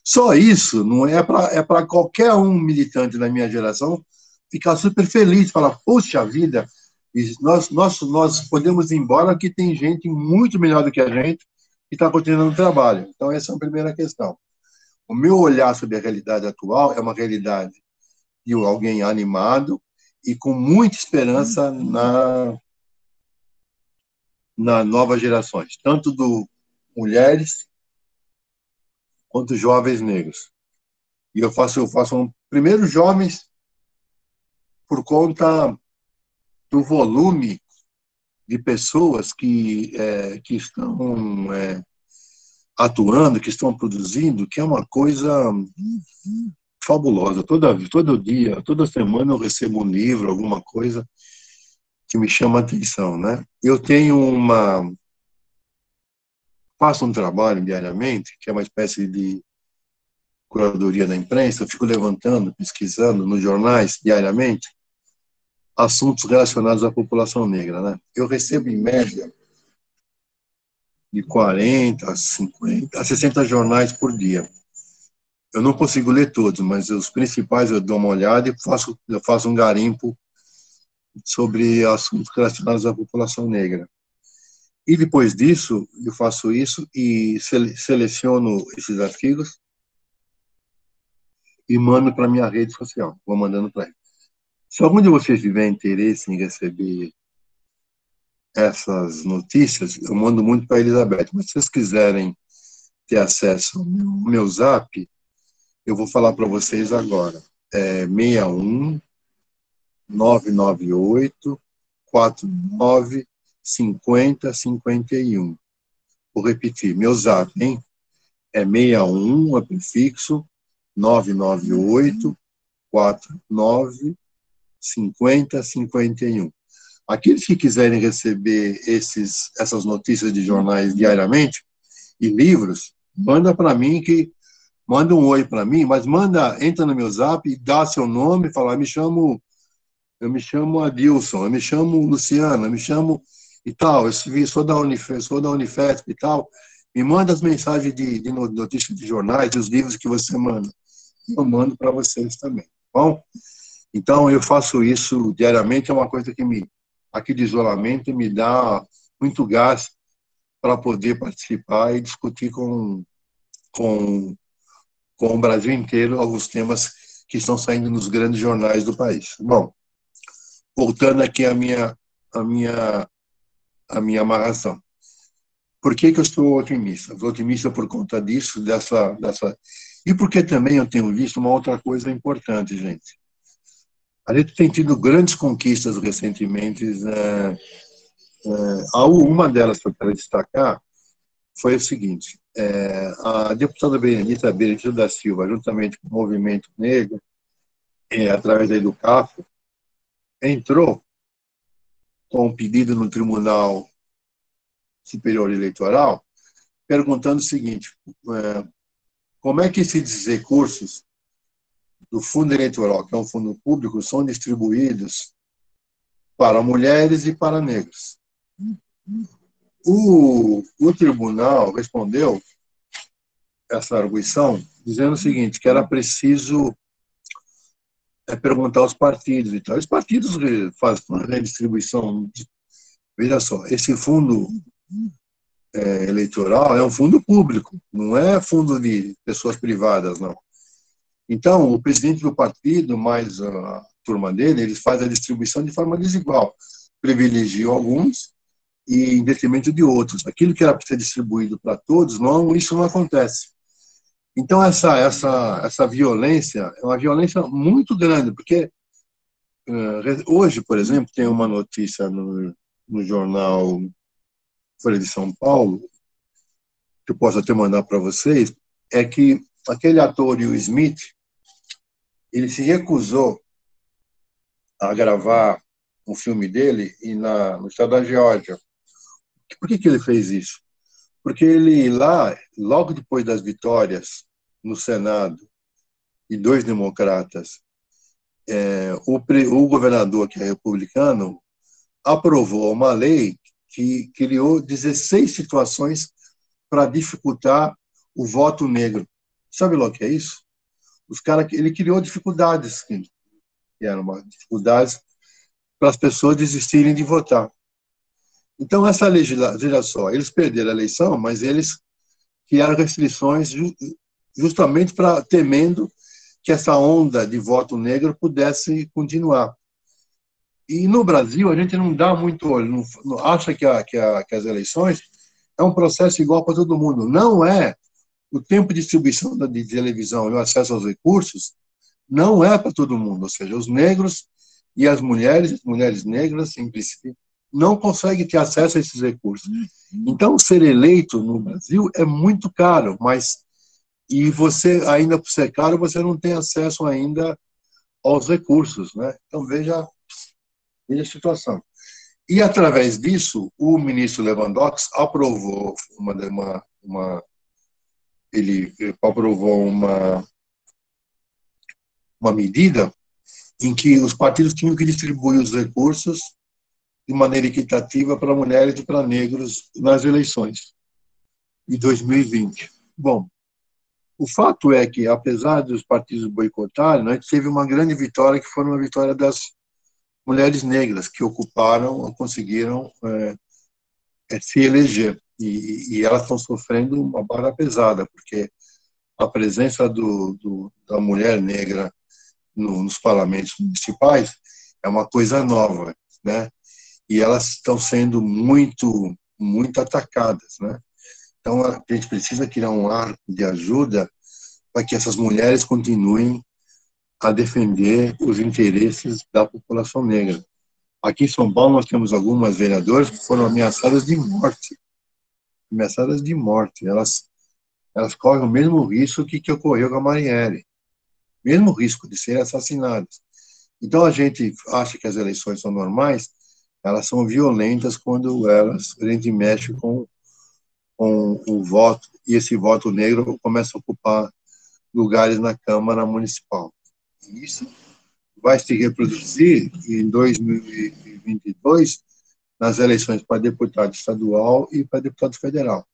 Só isso não é para qualquer um militante da minha geração ficar super feliz, falar, poxa vida, nós podemos ir embora que tem gente muito melhor do que a gente que está continuando o trabalho. Então, essa é a primeira questão. O meu olhar sobre a realidade atual é uma realidade de alguém animado e com muita esperança nas novas gerações, tanto mulheres quanto jovens negros. E eu faço primeiro jovens por conta do volume de pessoas que estão atuando, que estão produzindo, que é uma coisa fabulosa. Todo dia, toda semana eu recebo um livro, alguma coisa que me chama a atenção, né? Eu faço um trabalho diariamente, que é uma espécie de curadoria da imprensa. Eu fico levantando, pesquisando nos jornais diariamente assuntos relacionados à população negra, né? Eu recebo, em média, de 40 a 50 a 60 jornais por dia. Eu não consigo ler todos, mas os principais eu dou uma olhada e eu faço um garimpo sobre assuntos relacionados à população negra. E depois disso, eu faço isso e seleciono esses artigos e mando para minha rede social. Vou mandando para eles. Se algum de vocês tiver interesse em receber essas notícias, eu mando muito para a Elizabeth. Mas se vocês quiserem ter acesso ao meu zap, eu vou falar para vocês agora. É 61 998 49 50 51. Vou repetir, meu zap, hein? É 61, é prefixo, 998 49 50 51. Aqueles que quiserem receber essas notícias de jornais diariamente e livros, manda para mim, manda um oi para mim, mas entra no meu zap e dá seu nome, fala, eu me chamo Adilson, eu me chamo Luciano, eu me chamo e tal, eu sou da Unifesp e tal, me manda as mensagens de notícias de jornais, dos livros que você manda, eu mando para vocês também, tá bom? Então, eu faço isso diariamente, é uma coisa que aqui de isolamento, me dá muito gás para poder participar e discutir com o Brasil inteiro alguns temas que estão saindo nos grandes jornais do país. Bom, voltando aqui à minha amarração. Por que eu estou otimista? Estou otimista por conta disso, e porque também eu tenho visto uma outra coisa importante, gente. A gente tem tido grandes conquistas recentemente. Uma delas que eu quero destacar foi o seguinte: a deputada Benedita da Silva, juntamente com o Movimento Negro, através da Educafro, entrou com um pedido no Tribunal Superior Eleitoral perguntando o seguinte, como é que esses recursos do fundo eleitoral, que é um fundo público, são distribuídos para mulheres e para negros? O tribunal respondeu essa arguição dizendo o seguinte, que era preciso perguntar aos partidos. Então, os partidos fazem uma redistribuição. Veja só, esse fundo eleitoral é um fundo público, não é fundo de pessoas privadas, não. Então, o presidente do partido, mais a turma dele, eles fazem a distribuição de forma desigual. Privilegiam alguns e em detrimento de outros. Aquilo que era para ser distribuído para todos, não, isso não acontece. Então, essa violência é uma violência muito grande, porque hoje, por exemplo, tem uma notícia no jornal Folha de São Paulo, que eu posso até mandar para vocês, é que aquele ator Will Smith, ele se recusou a gravar um filme dele no estado da Geórgia. Por que ele fez isso? Porque ele lá, logo depois das vitórias no Senado e 2 democratas, o governador, que é republicano, aprovou uma lei que criou 16 situações para dificultar o voto negro. Sabe lá o que é isso? Ele criou dificuldades, que eram dificuldades para as pessoas desistirem de votar. Então, essa legislação, veja só, eles perderam a eleição, mas eles criaram restrições justamente temendo que essa onda de voto negro pudesse continuar. E no Brasil, a gente não dá muito olho, não acha que as eleições é um processo igual para todo mundo. Não é. O tempo de distribuição de televisão e o acesso aos recursos não é para todo mundo. Ou seja, os negros e as mulheres negras, em princípio, não conseguem ter acesso a esses recursos. Então, ser eleito no Brasil é muito caro, e você, ainda por ser caro, você não tem acesso ainda aos recursos, né? Então, veja a situação. E, através disso, o ministro Lewandowski aprovou uma medida em que os partidos tinham que distribuir os recursos de maneira equitativa para mulheres e para negros nas eleições de 2020. Bom, o fato é que, apesar dos partidos boicotarem, a gente teve uma grande vitória, que foi uma vitória das mulheres negras, que conseguiram se eleger. E elas estão sofrendo uma barra pesada, porque a presença da mulher negra nos parlamentos municipais é uma coisa nova, né? E elas estão sendo muito, muito atacadas, né? Então, a gente precisa criar um arco de ajuda para que essas mulheres continuem a defender os interesses da população negra. Aqui em São Paulo, nós temos algumas vereadoras que foram ameaçadas de morte. Ameaçadas de morte. Elas correm o mesmo risco que ocorreu com a Marielle. Mesmo risco de serem assassinadas. Então, a gente acha que as eleições são normais, elas são violentas quando a gente mexe com o voto, e esse voto negro começa a ocupar lugares na Câmara Municipal. E isso vai se reproduzir em 2022 nas eleições para deputado estadual e para deputado federal.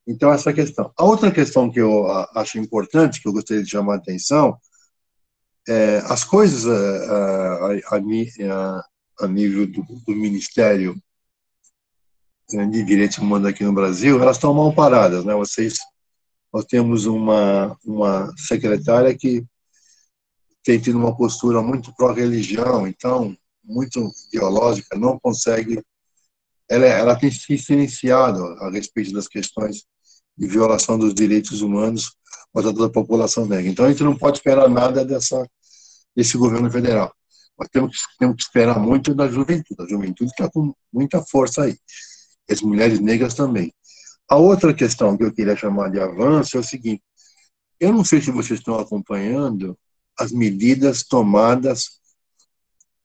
Então, essa questão. A outra questão que eu acho importante, que eu gostaria de chamar a atenção, as coisas a nível do Ministério de Direitos Humanos aqui no Brasil, elas estão mal paradas, né? Nós temos uma secretária que tem tido uma postura muito pró-religião, então, muito ideológica, não consegue... Ela tem se silenciado a respeito das questões de violação dos direitos humanos contra toda a população negra. Então, a gente não pode esperar nada desse governo federal. Mas temos que esperar muito da juventude. A juventude está com muita força aí. As mulheres negras também. A outra questão que eu queria chamar de avanço é o seguinte: eu não sei se vocês estão acompanhando as medidas tomadas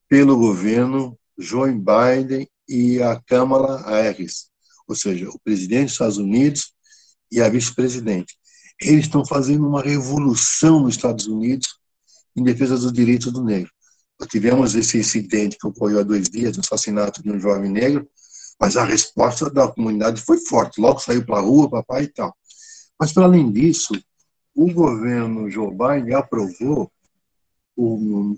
pelo governo Joe Biden e a Kamala Harris, ou seja, o presidente dos Estados Unidos e a vice-presidente. Eles estão fazendo uma revolução nos Estados Unidos em defesa dos direitos do negro. Nós tivemos esse incidente que ocorreu há 2 dias, o assassinato de um jovem negro, mas a resposta da comunidade foi forte, logo saiu para a rua, papai e tal. Mas, para além disso, o governo Joe Biden aprovou um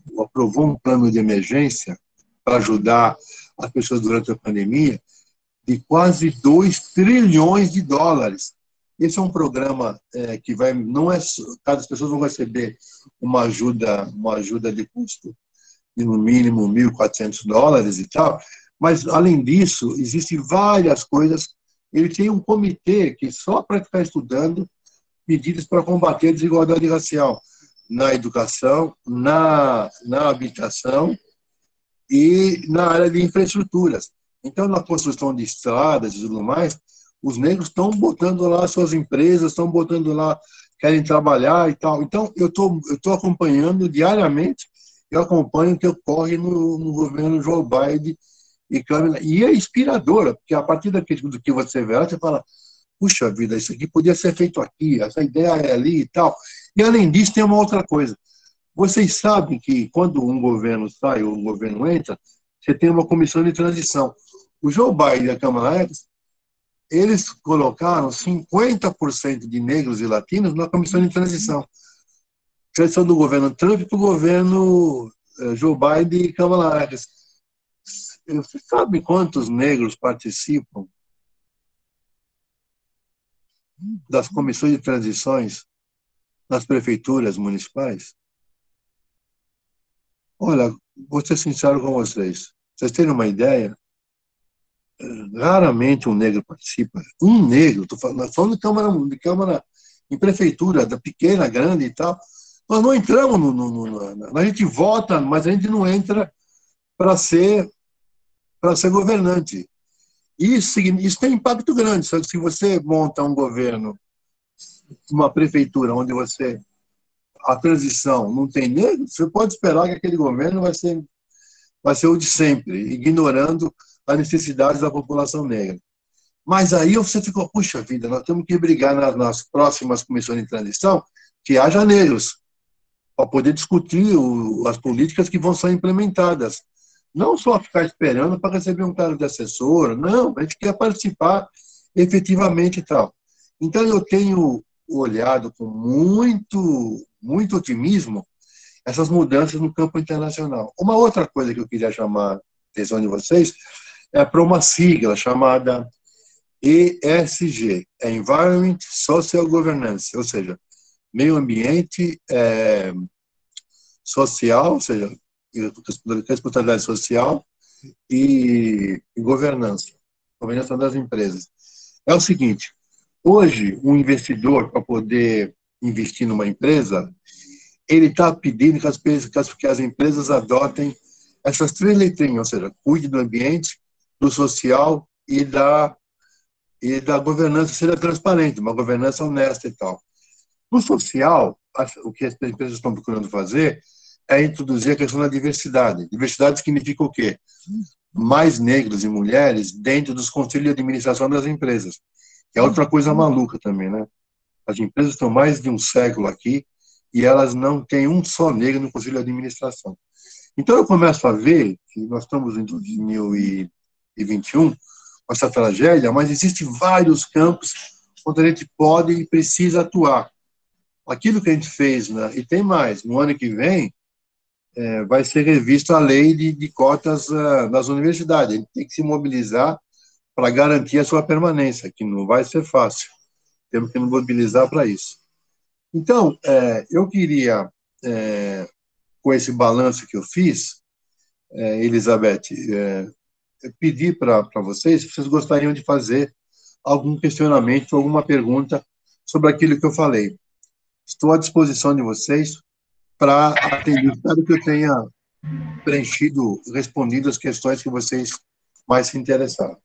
plano de emergência para ajudar as pessoas durante a pandemia de quase 2 trilhões de dólares. Esse é um programa que vai, não é, cada pessoa vão receber uma ajuda de custo de no mínimo $1.400 e tal, mas além disso, existem várias coisas. Ele tem um comitê que só para ficar estudando medidas para combater a desigualdade racial na educação, na habitação e na área de infraestruturas. Então, na construção de estradas e tudo mais, os negros estão botando lá suas empresas, estão botando lá, querem trabalhar e tal. Então, eu tô acompanhando diariamente, eu acompanho o que ocorre no governo Joe Biden e Câmara. E é inspiradora, porque a partir do que você vê, você fala, puxa vida, isso aqui podia ser feito aqui, essa ideia é ali e tal. E, além disso, tem uma outra coisa. Vocês sabem que, quando um governo sai ou um governo entra, você tem uma comissão de transição. O Joe Biden e a Câmara Harris, eles colocaram 50% de negros e latinos na comissão de transição. Transição do governo Trump para o governo Joe Biden e Câmara Harris. Você sabe quantos negros participam das comissões de transições nas prefeituras municipais? Olha, vou ser sincero com vocês. Vocês terem uma ideia, raramente um negro participa. Um negro, estou falando de câmara, em prefeitura, da pequena, grande e tal. Nós não entramos a gente vota, mas a gente não entra para ser governante. Isso tem impacto grande. Só que se você monta um governo, uma prefeitura onde a transição não tem negro, você pode esperar que aquele governo vai ser o de sempre, ignorando as necessidades da população negra. Mas aí você ficou, puxa vida, nós temos que brigar nas próximas comissões de transição que haja negros, para poder discutir as políticas que vão ser implementadas. Não só ficar esperando para receber um cargo de assessor, não, a gente quer participar efetivamente e tal. Então, eu tenho olhado com muito, muito otimismo essas mudanças no campo internacional. Uma outra coisa que eu queria chamar a atenção de vocês é para uma sigla chamada ESG, Environment Social Governance, ou seja, meio ambiente social, ou seja, responsabilidade social e governança das empresas. É o seguinte, hoje, um investidor, para poder investir numa empresa, ele está pedindo que as empresas adotem essas 3 letrinhas, ou seja, cuide do ambiente, do social e da governança, seja transparente, uma governança honesta e tal. No social, o que as empresas estão procurando fazer é introduzir a questão da diversidade. Diversidade significa o quê? Mais negros e mulheres dentro dos conselhos de administração das empresas. É outra coisa maluca também, né? As empresas estão mais de um século aqui e elas não têm um só negro no conselho de administração. Então eu começo a ver que nós estamos em 2021 com essa tragédia, mas existem vários campos onde a gente pode e precisa atuar. Aquilo que a gente fez, né, e tem mais, no ano que vem, vai ser revista a lei de cotas nas universidades. A gente tem que se mobilizar para garantir a sua permanência, que não vai ser fácil. Temos que nos mobilizar para isso. Então, eu queria, com esse balanço que eu fiz, Elizabeth, pedir para vocês se vocês gostariam de fazer algum questionamento, alguma pergunta sobre aquilo que eu falei. Estou à disposição de vocês para atender. Espero que eu tenha respondido as questões que vocês mais se interessaram.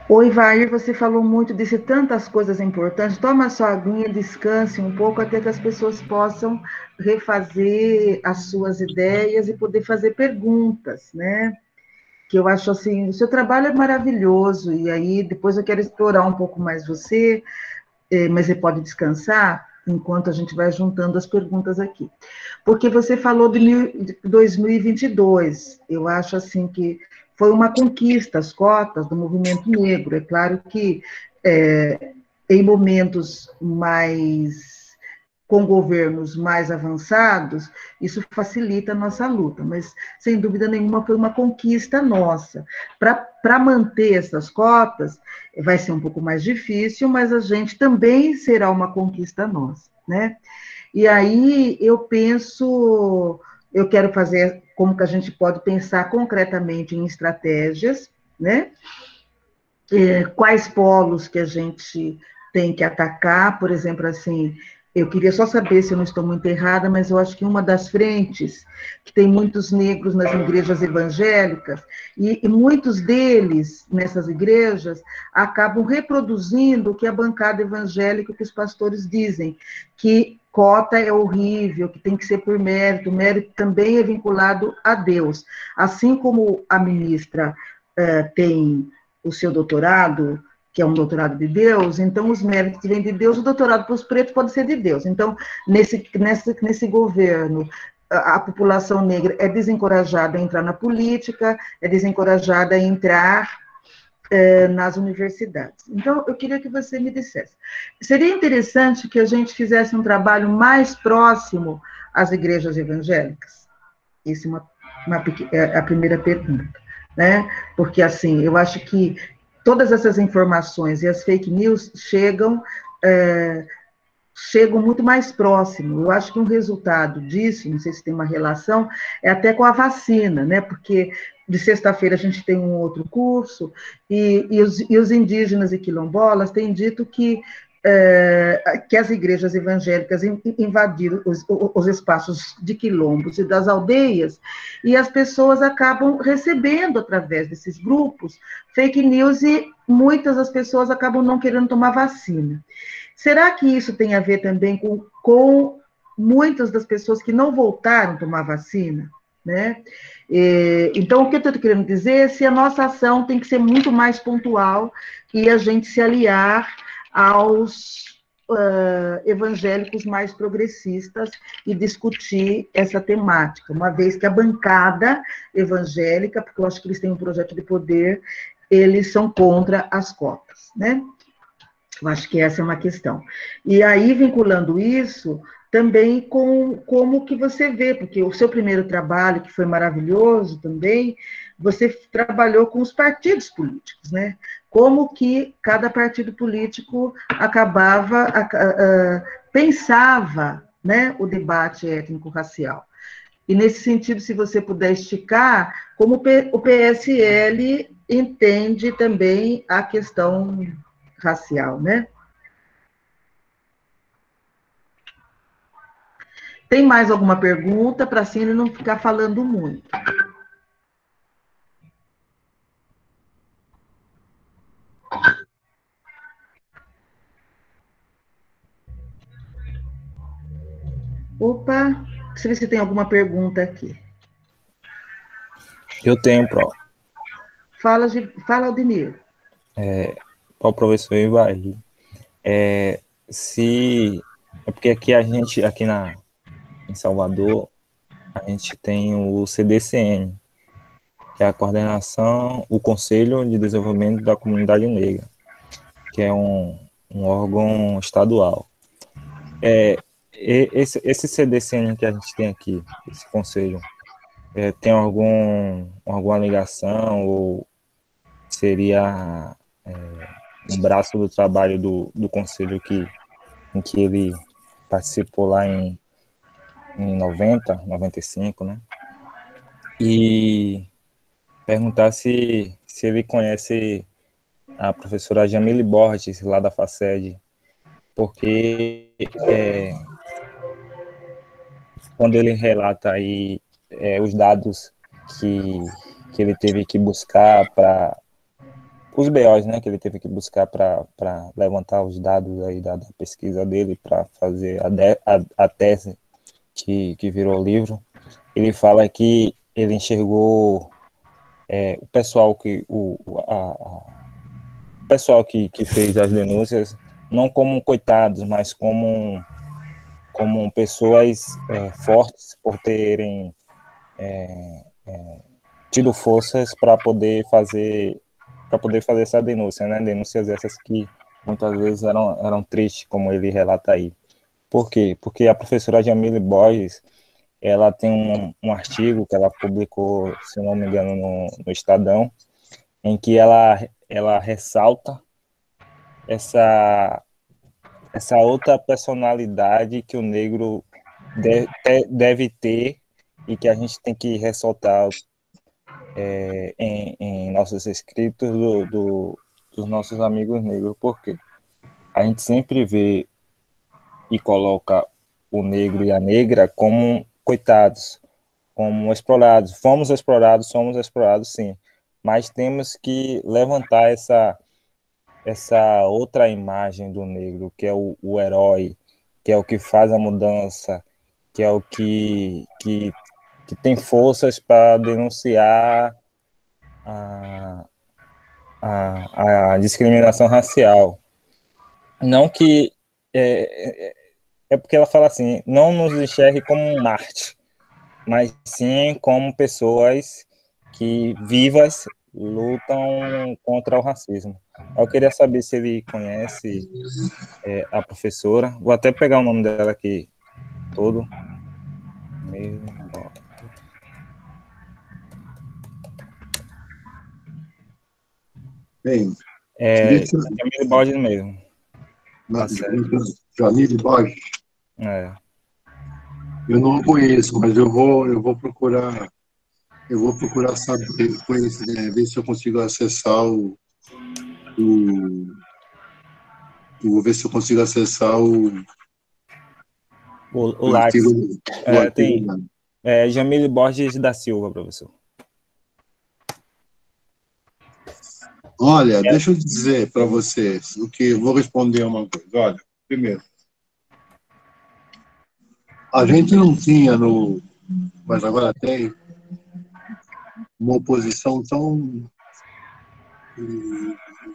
Oi, Vair, você falou muito, disse tantas coisas importantes. Toma sua aguinha, descanse um pouco até que as pessoas possam refazer as suas ideias e poder fazer perguntas, né? que eu acho assim, o seu trabalho é maravilhoso, e aí depois eu quero explorar um pouco mais você, mas você pode descansar enquanto a gente vai juntando as perguntas aqui. Porque você falou de 2022, eu acho assim que foi uma conquista, as cotas do movimento negro. É claro que em momentos com governos mais avançados, isso facilita a nossa luta, mas, sem dúvida nenhuma, foi uma conquista nossa. Para manter essas cotas, vai ser um pouco mais difícil, mas a gente também será uma conquista nossa, né? E aí, eu quero fazer como que a gente pode pensar concretamente em estratégias, né? Quais polos que a gente tem que atacar, por exemplo, assim, eu queria só saber se eu não estou muito errada, mas eu acho que uma das frentes, que tem muitos negros nas igrejas evangélicas, e muitos deles, nessas igrejas, acabam reproduzindo o que a bancada evangélica, que os pastores dizem, que cota é horrível, que tem que ser por mérito, o mérito também é vinculado a Deus. Assim como a ministra tem o seu doutorado, que é um doutorado de Deus, então os méritos vêm de Deus, o doutorado para os pretos pode ser de Deus. Então, nesse governo, a população negra é desencorajada a entrar na política, é desencorajada a entrar nas universidades. Então, eu queria que você me dissesse. Seria interessante que a gente fizesse um trabalho mais próximo às igrejas evangélicas? Essa é a primeira pergunta, né? Porque, assim, eu acho que todas essas informações e as fake news chegam muito mais próximo. Eu acho que um resultado disso, não sei se tem uma relação, é até com a vacina, né? Porque de sexta-feira a gente tem um outro curso, e os indígenas e quilombolas têm dito que as igrejas evangélicas invadiram os espaços de quilombos e das aldeias, e as pessoas acabam recebendo, através desses grupos, fake news, e muitas das pessoas acabam não querendo tomar vacina. Será que isso tem a ver também com muitas das pessoas que não voltaram a tomar vacina, né? Então, o que eu estou querendo dizer é se a nossa ação tem que ser muito mais pontual e a gente se aliar aos evangélicos mais progressistas e discutir essa temática, uma vez que a bancada evangélica, porque eu acho que eles têm um projeto de poder, eles são contra as cotas, né? Eu acho que essa é uma questão. E aí, vinculando isso, também com como que você vê, porque o seu primeiro trabalho, que foi maravilhoso também, você trabalhou com os partidos políticos, né? Como que cada partido político pensava, né, o debate étnico-racial. E, nesse sentido, se você puder esticar, como o PSL entende também a questão racial, né? Tem mais alguma pergunta para assim ele não ficar falando muito? Opa, deixa eu ver se tem alguma pergunta aqui. Eu tenho, Pro. Fala, Aldemir. Para o professor Ivaí. É porque aqui em Salvador, a gente tem o CDCN, que é a coordenação, o Conselho de Desenvolvimento da Comunidade Negra, que é um órgão estadual. Esse CDCN que a gente tem aqui, esse conselho, tem alguma ligação, ou seria um braço do trabalho do conselho em que ele participou lá em 90, 95, né? E perguntar se ele conhece a professora Jamile Borges, lá da FACED, porque quando ele relata aí os dados que ele teve que buscar para os BOs, né, que ele teve que buscar para levantar os dados aí da pesquisa dele para fazer a tese que virou livro, ele fala que ele enxergou o pessoal pessoal que fez as denúncias, não como coitados, mas como pessoas fortes por terem tido forças para poder fazer essa denúncia, né? Denúncias essas que muitas vezes eram tristes, como ele relata aí. Por quê? Porque a professora Jamile Borges, ela tem um artigo que ela publicou, se não me engano, no Estadão, em que ela ressalta essa outra personalidade que o negro deve ter e que a gente tem que ressaltar em nossos escritos dos nossos amigos negros. Por quê? A gente sempre vê e coloca o negro e a negra como coitados, como explorados. Somos explorados, sim, mas temos que levantar essa outra imagem do negro, que é o herói, que é o que faz a mudança, que é o que tem forças para denunciar a discriminação racial. Não que... É porque ela fala assim, não nos enxergue como um Marte, mas sim como pessoas que, vivas, lutam contra o racismo. Eu queria saber se ele conhece a professora. Vou até pegar o nome dela aqui todo. Bem, Jamile Borges mesmo. Jamile Borges? Eu não conheço, mas eu vou procurar saber, ver se eu consigo acessar vou ver se eu consigo acessar o Lattes. Tem lá. Jamile Borges da Silva, professor. Olha, deixa eu dizer para vocês o que vou responder uma coisa. Olha, primeiro, a gente não tinha mas agora tem uma oposição tão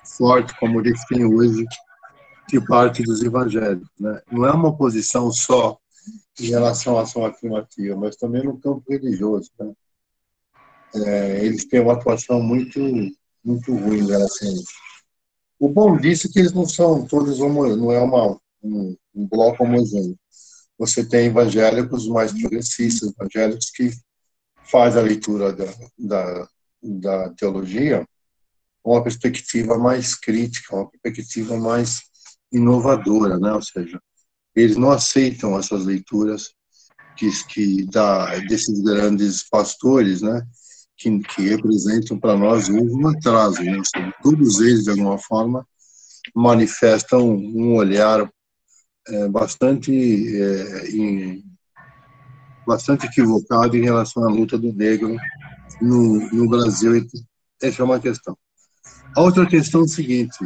forte como eles têm hoje de parte dos evangélicos, né? Não é uma oposição só em relação à ação afirmativa, mas também no campo religioso, né? Eles têm uma atuação muito ruim em relação a isso. O bom disso é que eles não são todos não é um bloco homogêneo. Você tem evangélicos mais progressistas, evangélicos que fazem a leitura da teologia com uma perspectiva mais crítica, uma perspectiva mais inovadora, né? Ou seja, eles não aceitam essas leituras desses grandes pastores, né? Que representam para nós um atraso, né? Ou seja, todos eles, de alguma forma, manifestam um olhar bastante equivocado em relação à luta do negro no Brasil. Essa é uma questão. A outra questão é o seguinte,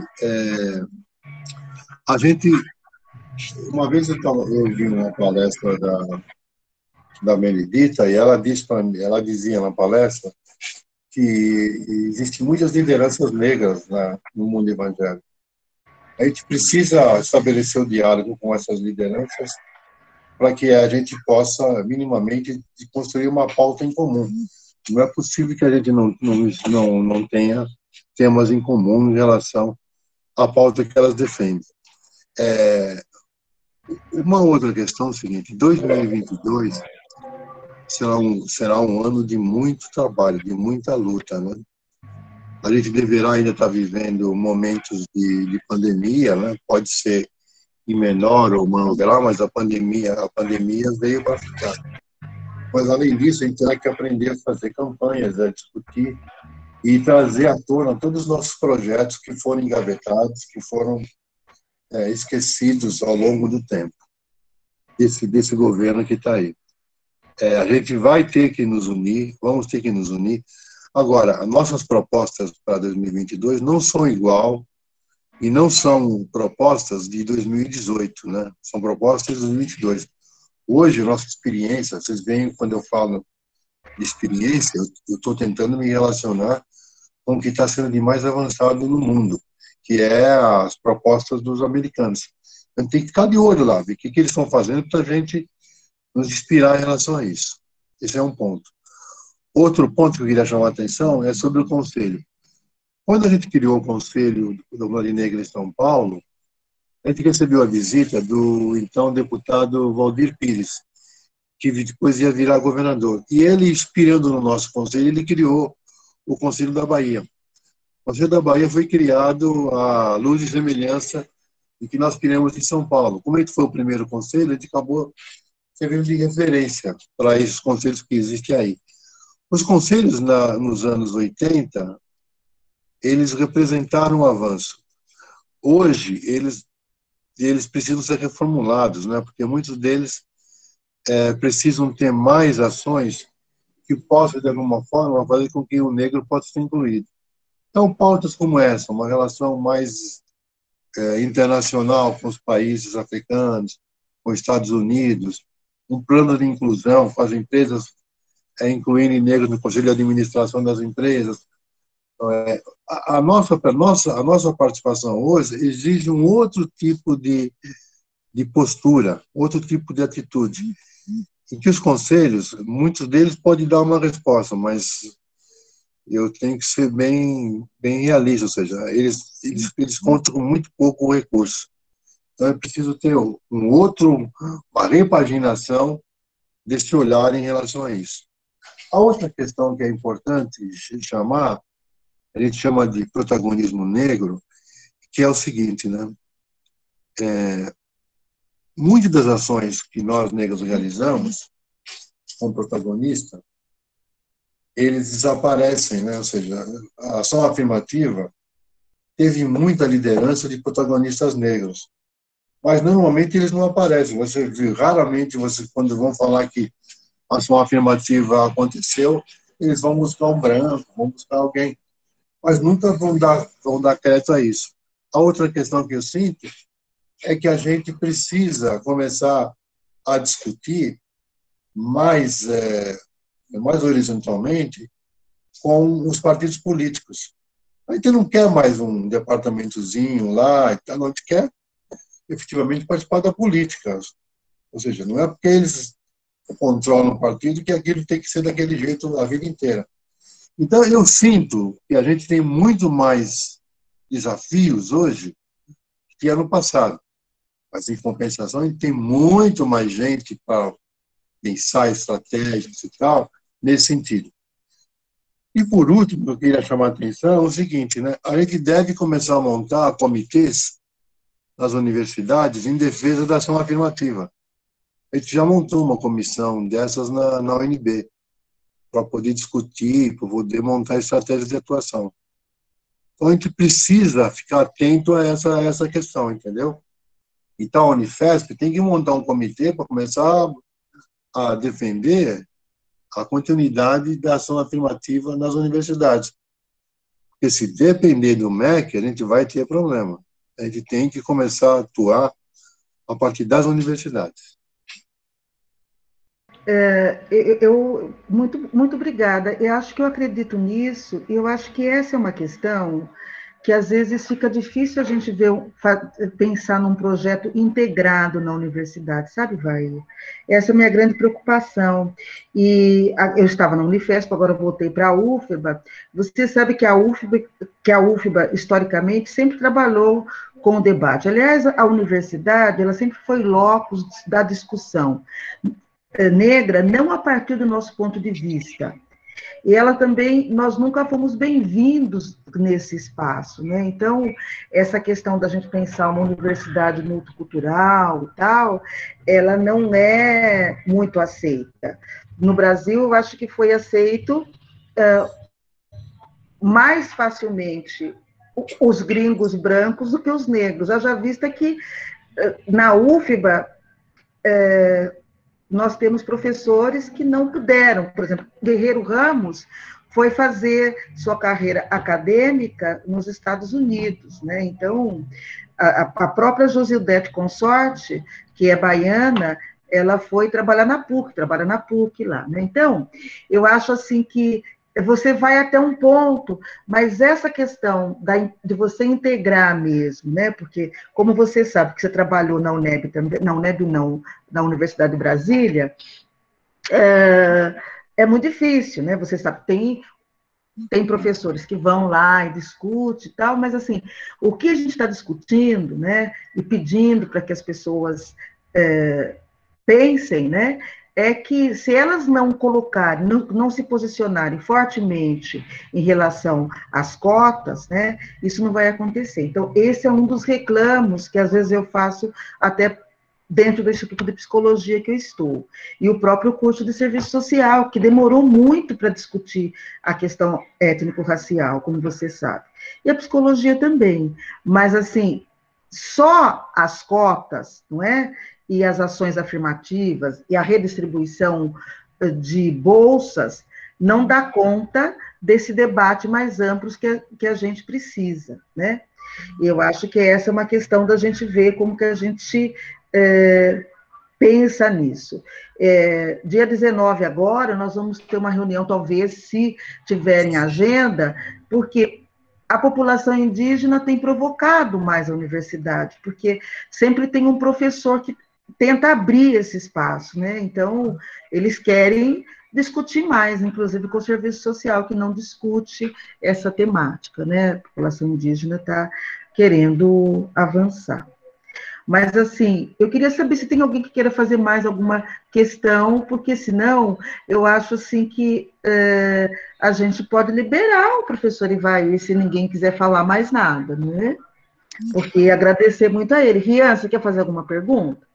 a gente, uma vez eu vi uma palestra da Meredita e ela dizia na palestra que existem muitas lideranças negras no mundo evangélico. A gente precisa estabelecer o diálogo com essas lideranças para que a gente possa, minimamente, construir uma pauta em comum. Não é possível que a gente não tenha temas em comum em relação à pauta que elas defendem. Uma outra questão é o seguinte, 2022 será um ano de muito trabalho, de muita luta, né? A gente deverá ainda estar vivendo momentos de pandemia, né? Pode ser em menor ou maior grau, mas a pandemia veio para ficar. Mas, além disso, a gente terá que aprender a fazer campanhas, a discutir e trazer à tona todos os nossos projetos que foram engavetados, que foram esquecidos ao longo do tempo, desse governo que está aí. A gente vai ter que nos unir, vamos ter que nos unir. Agora, as nossas propostas para 2022 não são igual e não são propostas de 2018, né? São propostas de 2022. Hoje, nossa experiência, vocês veem quando eu falo experiência, eu estou tentando me relacionar com o que está sendo de mais avançado no mundo, que é as propostas dos americanos. A gente tem que ficar de olho lá, ver o que eles estão fazendo para a gente nos inspirar em relação a isso. Esse é um ponto. Outro ponto que eu queria chamar a atenção é sobre o Conselho. Quando a gente criou o Conselho da Mulher Negra em São Paulo, a gente recebeu a visita do então deputado Valdir Pires, que depois ia virar governador. E ele, inspirando no nosso Conselho, ele criou o Conselho da Bahia. O Conselho da Bahia foi criado à luz e semelhança do que nós criamos em São Paulo. Como a gente foi o primeiro conselho, a gente acabou servindo de referência para esses conselhos que existem aí. Os conselhos, nos anos 80, eles representaram um avanço. Hoje, eles precisam ser reformulados, né? Porque muitos deles precisam ter mais ações que possam, de alguma forma, fazer com que o negro possa ser incluído. Então, pautas como essa, uma relação mais internacional com os países africanos, com os Estados Unidos, um plano de inclusão com as empresas, incluindo negros no conselho de administração das empresas. A nossa participação hoje exige um outro tipo de postura, outro tipo de atitude, em que os conselhos, muitos deles podem dar uma resposta, mas eu tenho que ser bem realista, ou seja, eles contam com muito pouco recurso. Então é preciso ter uma repaginação desse olhar em relação a isso. A outra questão que é importante chamar, a gente chama de protagonismo negro, que é o seguinte, né? Muitas das ações que nós negros realizamos como protagonista, eles desaparecem, né? Ou seja, a ação afirmativa teve muita liderança de protagonistas negros, mas normalmente eles não aparecem. Você vê, raramente, quando vão falar que a ação afirmativa aconteceu, eles vão buscar um branco, vão buscar alguém, mas nunca vão dar crédito a isso. A outra questão que eu sinto é que a gente precisa começar a discutir mais horizontalmente com os partidos políticos. A gente não quer mais um departamentozinho lá, a gente quer efetivamente participar da política. Ou seja, não é porque eles controlam o partido que aquilo tem que ser daquele jeito a vida inteira. Então, eu sinto que a gente tem muito mais desafios hoje que ano passado. Mas, em compensação, a gente tem muito mais gente para pensar estratégias e tal, nesse sentido. E, por último, eu queria chamar a atenção é o seguinte, né? A gente deve começar a montar comitês nas universidades em defesa da ação afirmativa. A gente já montou uma comissão dessas na UNB, para poder discutir, para poder montar estratégias de atuação. Então, a gente precisa ficar atento a essa questão, entendeu? Então, a Unifesp tem que montar um comitê para começar a defender a continuidade da ação afirmativa nas universidades. Porque se depender do MEC, a gente vai ter problema. A gente tem que começar a atuar a partir das universidades. Muito obrigada. Eu acho que eu acredito nisso, e eu acho que essa é uma questão que às vezes fica difícil a gente pensar num projeto integrado na universidade, sabe, Vai? Essa é a minha grande preocupação. E eu estava na Unifesp, agora voltei para a UFBA. Você sabe que a UFBA, historicamente, sempre trabalhou com o debate. Aliás, a universidade, ela sempre foi locus da discussão negra, não a partir do nosso ponto de vista. E ela também, nós nunca fomos bem-vindos nesse espaço, né? Então, essa questão da gente pensar uma universidade multicultural e tal, ela não é muito aceita. No Brasil, eu acho que foi aceito mais facilmente os gringos brancos do que os negros. Haja vista que na UFBA, nós temos professores que não puderam. Por exemplo, Guerreiro Ramos foi fazer sua carreira acadêmica nos Estados Unidos, né? Então, a própria Josildete Consorte, que é baiana, ela foi trabalhar na PUC, trabalha na PUC lá, né? Então, eu acho assim que você vai até um ponto, mas essa questão de você integrar mesmo, né? Porque, como você sabe que você trabalhou na UNEB também, na UNEB não, na Universidade de Brasília, é muito difícil, né? Você sabe, tem professores que vão lá e discutem e tal, mas, assim, o que a gente está discutindo, né, e pedindo para que as pessoas pensem, né, é que se elas não colocarem, não se posicionarem fortemente em relação às cotas, né, isso não vai acontecer. Então, esse é um dos reclamos que, às vezes, eu faço até dentro do Instituto de Psicologia que eu estou, e o próprio curso de Serviço Social, que demorou muito para discutir a questão étnico-racial, como você sabe, e a psicologia também, mas, assim, só as cotas, não é? E as ações afirmativas, e a redistribuição de bolsas, não dá conta desse debate mais amplo que a gente precisa, né? Eu acho que essa é uma questão da gente ver como que a gente pensa nisso. Dia 19 agora, nós vamos ter uma reunião, talvez, se tiverem agenda, porque a população indígena tem provocado mais a universidade, porque sempre tem um professor que tenta abrir esse espaço, né? Então, eles querem discutir mais, inclusive com o serviço social, que não discute essa temática, né? A população indígena está querendo avançar. Mas, assim, eu queria saber se tem alguém que queira fazer mais alguma questão, porque, senão, eu acho, assim, que a gente pode liberar o professor Ivaí, se ninguém quiser falar mais nada, né? Porque agradecer muito a ele. Rian, você quer fazer alguma pergunta?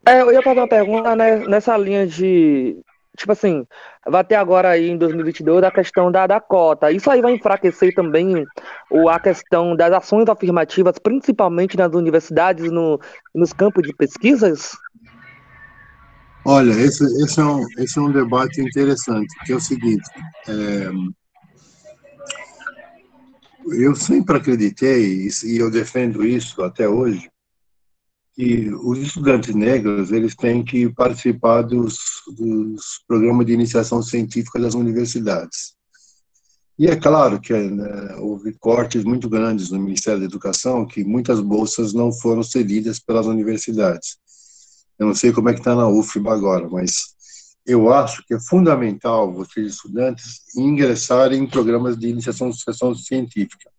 Eu ia fazer uma pergunta, né, nessa linha de, tipo assim, vai ter agora aí em 2022 a questão da cota. Isso aí vai enfraquecer também a questão das ações afirmativas, principalmente nas universidades, nos campos de pesquisas? Olha, esse é um debate interessante, que é o seguinte, eu sempre acreditei, e eu defendo isso até hoje, que os estudantes negros eles têm que participar dos programas de iniciação científica das universidades. E é claro que houve cortes muito grandes no Ministério da Educação, que muitas bolsas não foram cedidas pelas universidades. Eu não sei como é que está na UFBA agora, mas eu acho que é fundamental vocês, estudantes, ingressarem em programas de iniciação científica.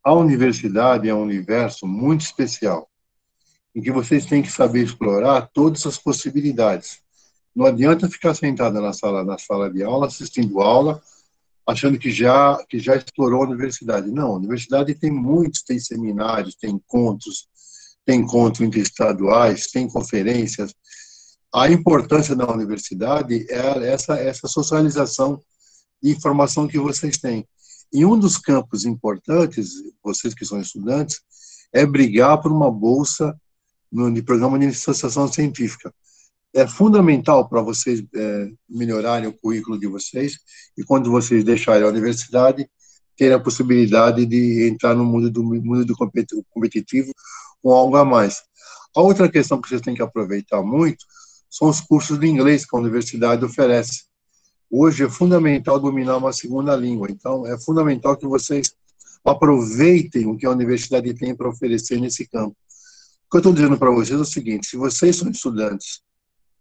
A universidade é um universo muito especial, em que vocês têm que saber explorar todas as possibilidades. Não adianta ficar sentada na sala de aula, assistindo aula, achando que já explorou a universidade. Não, a universidade tem muitos, tem seminários, tem encontros interestaduais, tem conferências. A importância da universidade é essa socialização de informação que vocês têm. E um dos campos importantes, vocês que são estudantes, é brigar por uma bolsa no programa de iniciação científica. É fundamental para vocês melhorarem o currículo de vocês e, quando vocês deixarem a universidade, terem a possibilidade de entrar no mundo do competitivo com algo a mais. A outra questão que vocês têm que aproveitar muito são os cursos de inglês que a universidade oferece. Hoje é fundamental dominar uma segunda língua, então é fundamental que vocês aproveitem o que a universidade tem para oferecer nesse campo. O que eu estou dizendo para vocês é o seguinte: se vocês são estudantes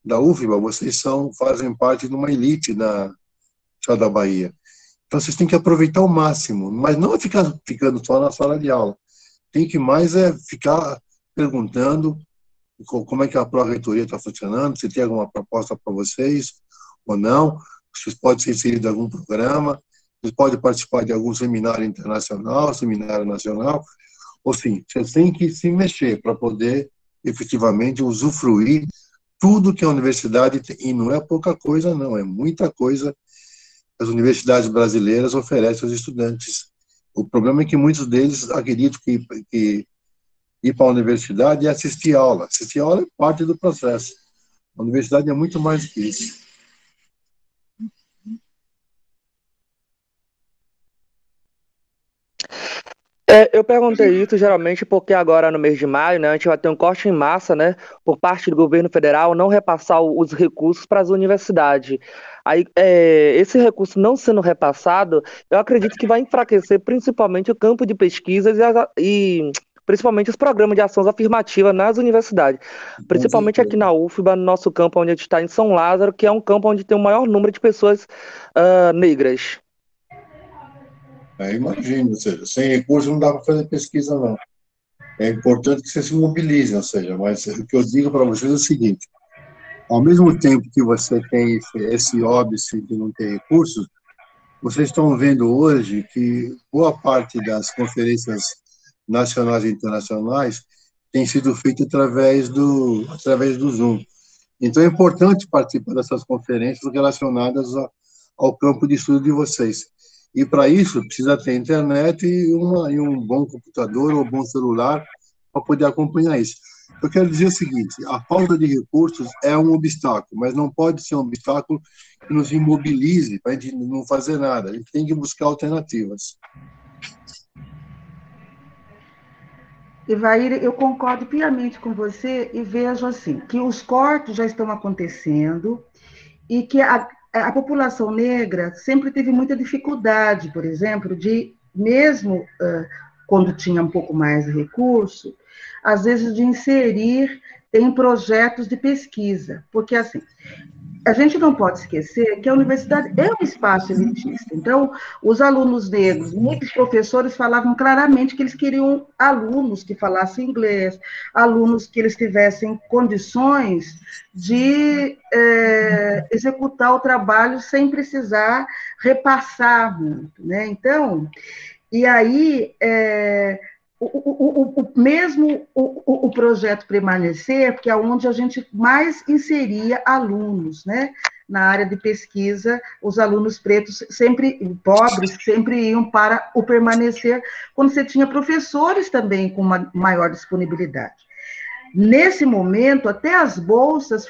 da UFBA, vocês fazem parte de uma elite da Bahia. Então vocês têm que aproveitar ao máximo, mas não ficando só na sala de aula. Tem que mais ficar perguntando como é que a pró-reitoria está funcionando, se tem alguma proposta para vocês ou não. Vocês podem ser inseridos em algum programa, vocês podem participar de algum seminário internacional, seminário nacional, ou sim, vocês têm que se mexer para poder efetivamente usufruir tudo que a universidade tem, e não é pouca coisa não, é muita coisa que as universidades brasileiras oferecem aos estudantes. O problema é que muitos deles acreditam que ir para a universidade é assistir aula. Assistir aula é parte do processo. A universidade é muito mais que isso. Eu perguntei isso geralmente porque agora no mês de maio, né, a gente vai ter um corte em massa, né, por parte do governo federal, não repassar os recursos para as universidades. Aí, esse recurso não sendo repassado, eu acredito que vai enfraquecer principalmente o campo de pesquisas e principalmente os programas de ações afirmativas nas universidades. Principalmente aqui na UFBA, no nosso campo onde a gente está em São Lázaro, que é um campo onde tem o maior número de pessoas negras. Imagino, ou seja, sem recursos não dá para fazer pesquisa, não. É importante que você se mobilize, ou seja, mas o que eu digo para vocês é o seguinte: ao mesmo tempo que você tem esse óbice de não ter recursos, vocês estão vendo hoje que boa parte das conferências nacionais e internacionais tem sido feita através do Zoom. Então é importante participar dessas conferências relacionadas ao campo de estudo de vocês. E para isso precisa ter internet e um bom computador ou bom celular para poder acompanhar isso. Eu quero dizer o seguinte: a falta de recursos é um obstáculo, mas não pode ser um obstáculo que nos imobilize para a gente não fazer nada. A gente tem que buscar alternativas. Ivair, eu concordo piamente com você e vejo assim, que os cortes já estão acontecendo e que a população negra sempre teve muita dificuldade, por exemplo, de, mesmo quando tinha um pouco mais de recurso, às vezes de inserir em projetos de pesquisa, porque assim, a gente não pode esquecer que a universidade é um espaço elitista. Então, os alunos negros, muitos professores falavam claramente que eles queriam alunos que falassem inglês, alunos que eles tivessem condições de executar o trabalho sem precisar repassar muito, né? Então, e aí, mesmo o projeto Permanecer, que é onde a gente mais inseria alunos, né? Na área de pesquisa, os alunos pretos, sempre pobres, sempre iam para o Permanecer, quando você tinha professores também com uma maior disponibilidade. Nesse momento, até as bolsas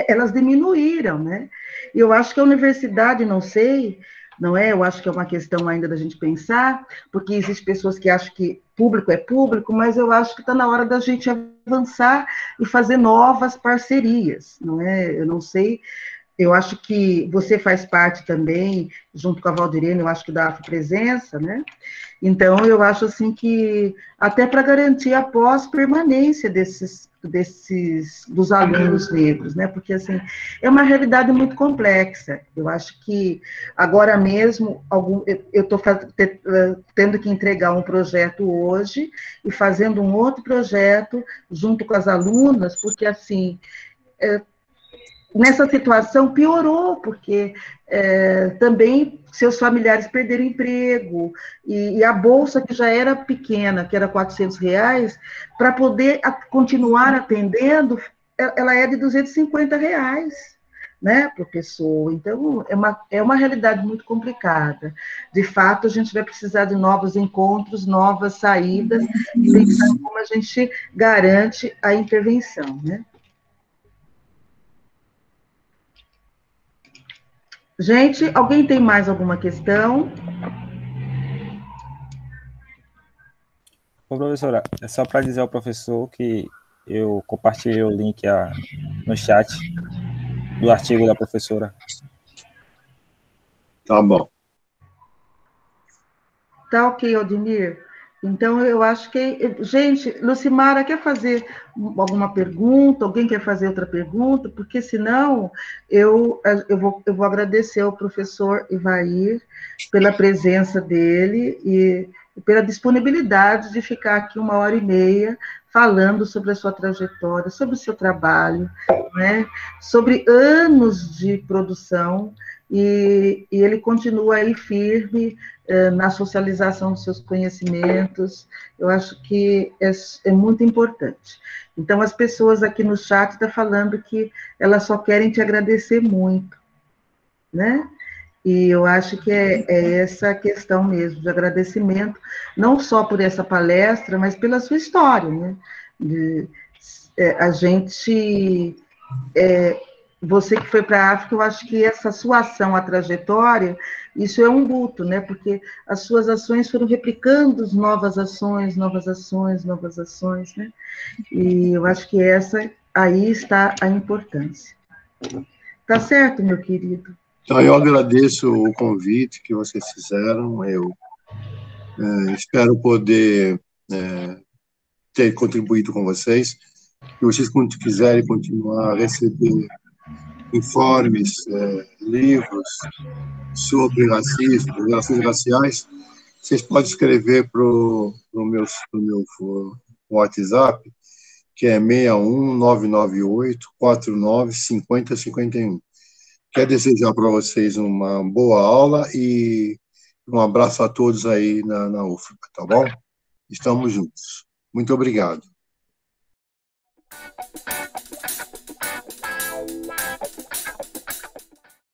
elas diminuíram, né? E eu acho que a universidade, não sei, não é? Eu acho que é uma questão ainda da gente pensar, porque existem pessoas que acham que público é público, mas eu acho que está na hora da gente avançar e fazer novas parcerias, não é? Eu não sei, eu acho que você faz parte também, junto com a Valdirene, eu acho que da Afropresença, né? Então, eu acho assim que, até para garantir a pós-permanência dos alunos negros, né? Porque, assim, é uma realidade muito complexa. Eu acho que, agora mesmo, eu estou tendo que entregar um projeto hoje e fazendo um outro projeto junto com as alunas, porque, assim, nessa situação piorou, porque também seus familiares perderam emprego, e a bolsa que já era pequena, que era R$400, para poder continuar atendendo, ela é de R$250, né, por pessoa. Então, é uma realidade muito complicada. De fato, a gente vai precisar de novos encontros, novas saídas, e pensar como a gente garante a intervenção, né? Gente, alguém tem mais alguma questão? Bom, professora, é só para dizer ao professor que eu compartilhei o link no chat do artigo da professora. Tá bom. Tá ok, Aldemir. Então, eu acho que... Gente, Lucimara, quer fazer alguma pergunta? Alguém quer fazer outra pergunta? Porque, senão, eu vou agradecer ao professor Ivair pela presença dele e pela disponibilidade de ficar aqui 1h30 falando sobre a sua trajetória, sobre o seu trabalho, né? Sobre anos de produção, e ele continua aí firme na socialização dos seus conhecimentos. Eu acho que é muito importante. Então, as pessoas aqui no chat estão falando que elas só querem te agradecer muito, né? E eu acho que é essa questão mesmo, de agradecimento, não só por essa palestra, mas pela sua história, né? A gente você que foi para a África, eu acho que essa sua ação, a trajetória, isso é um luto, né? Porque as suas ações foram replicando novas ações, novas ações, novas ações, né? E eu acho que aí está a importância. Tá certo, meu querido? Então, eu agradeço o convite que vocês fizeram. Eu espero poder ter contribuído com vocês. Se vocês quiserem continuar a receber informes, livros sobre racismo, relações raciais, vocês podem escrever para o meu WhatsApp, que é 61998495051. Quero desejar para vocês uma boa aula e um abraço a todos aí na UFBA, tá bom? Estamos juntos. Muito obrigado.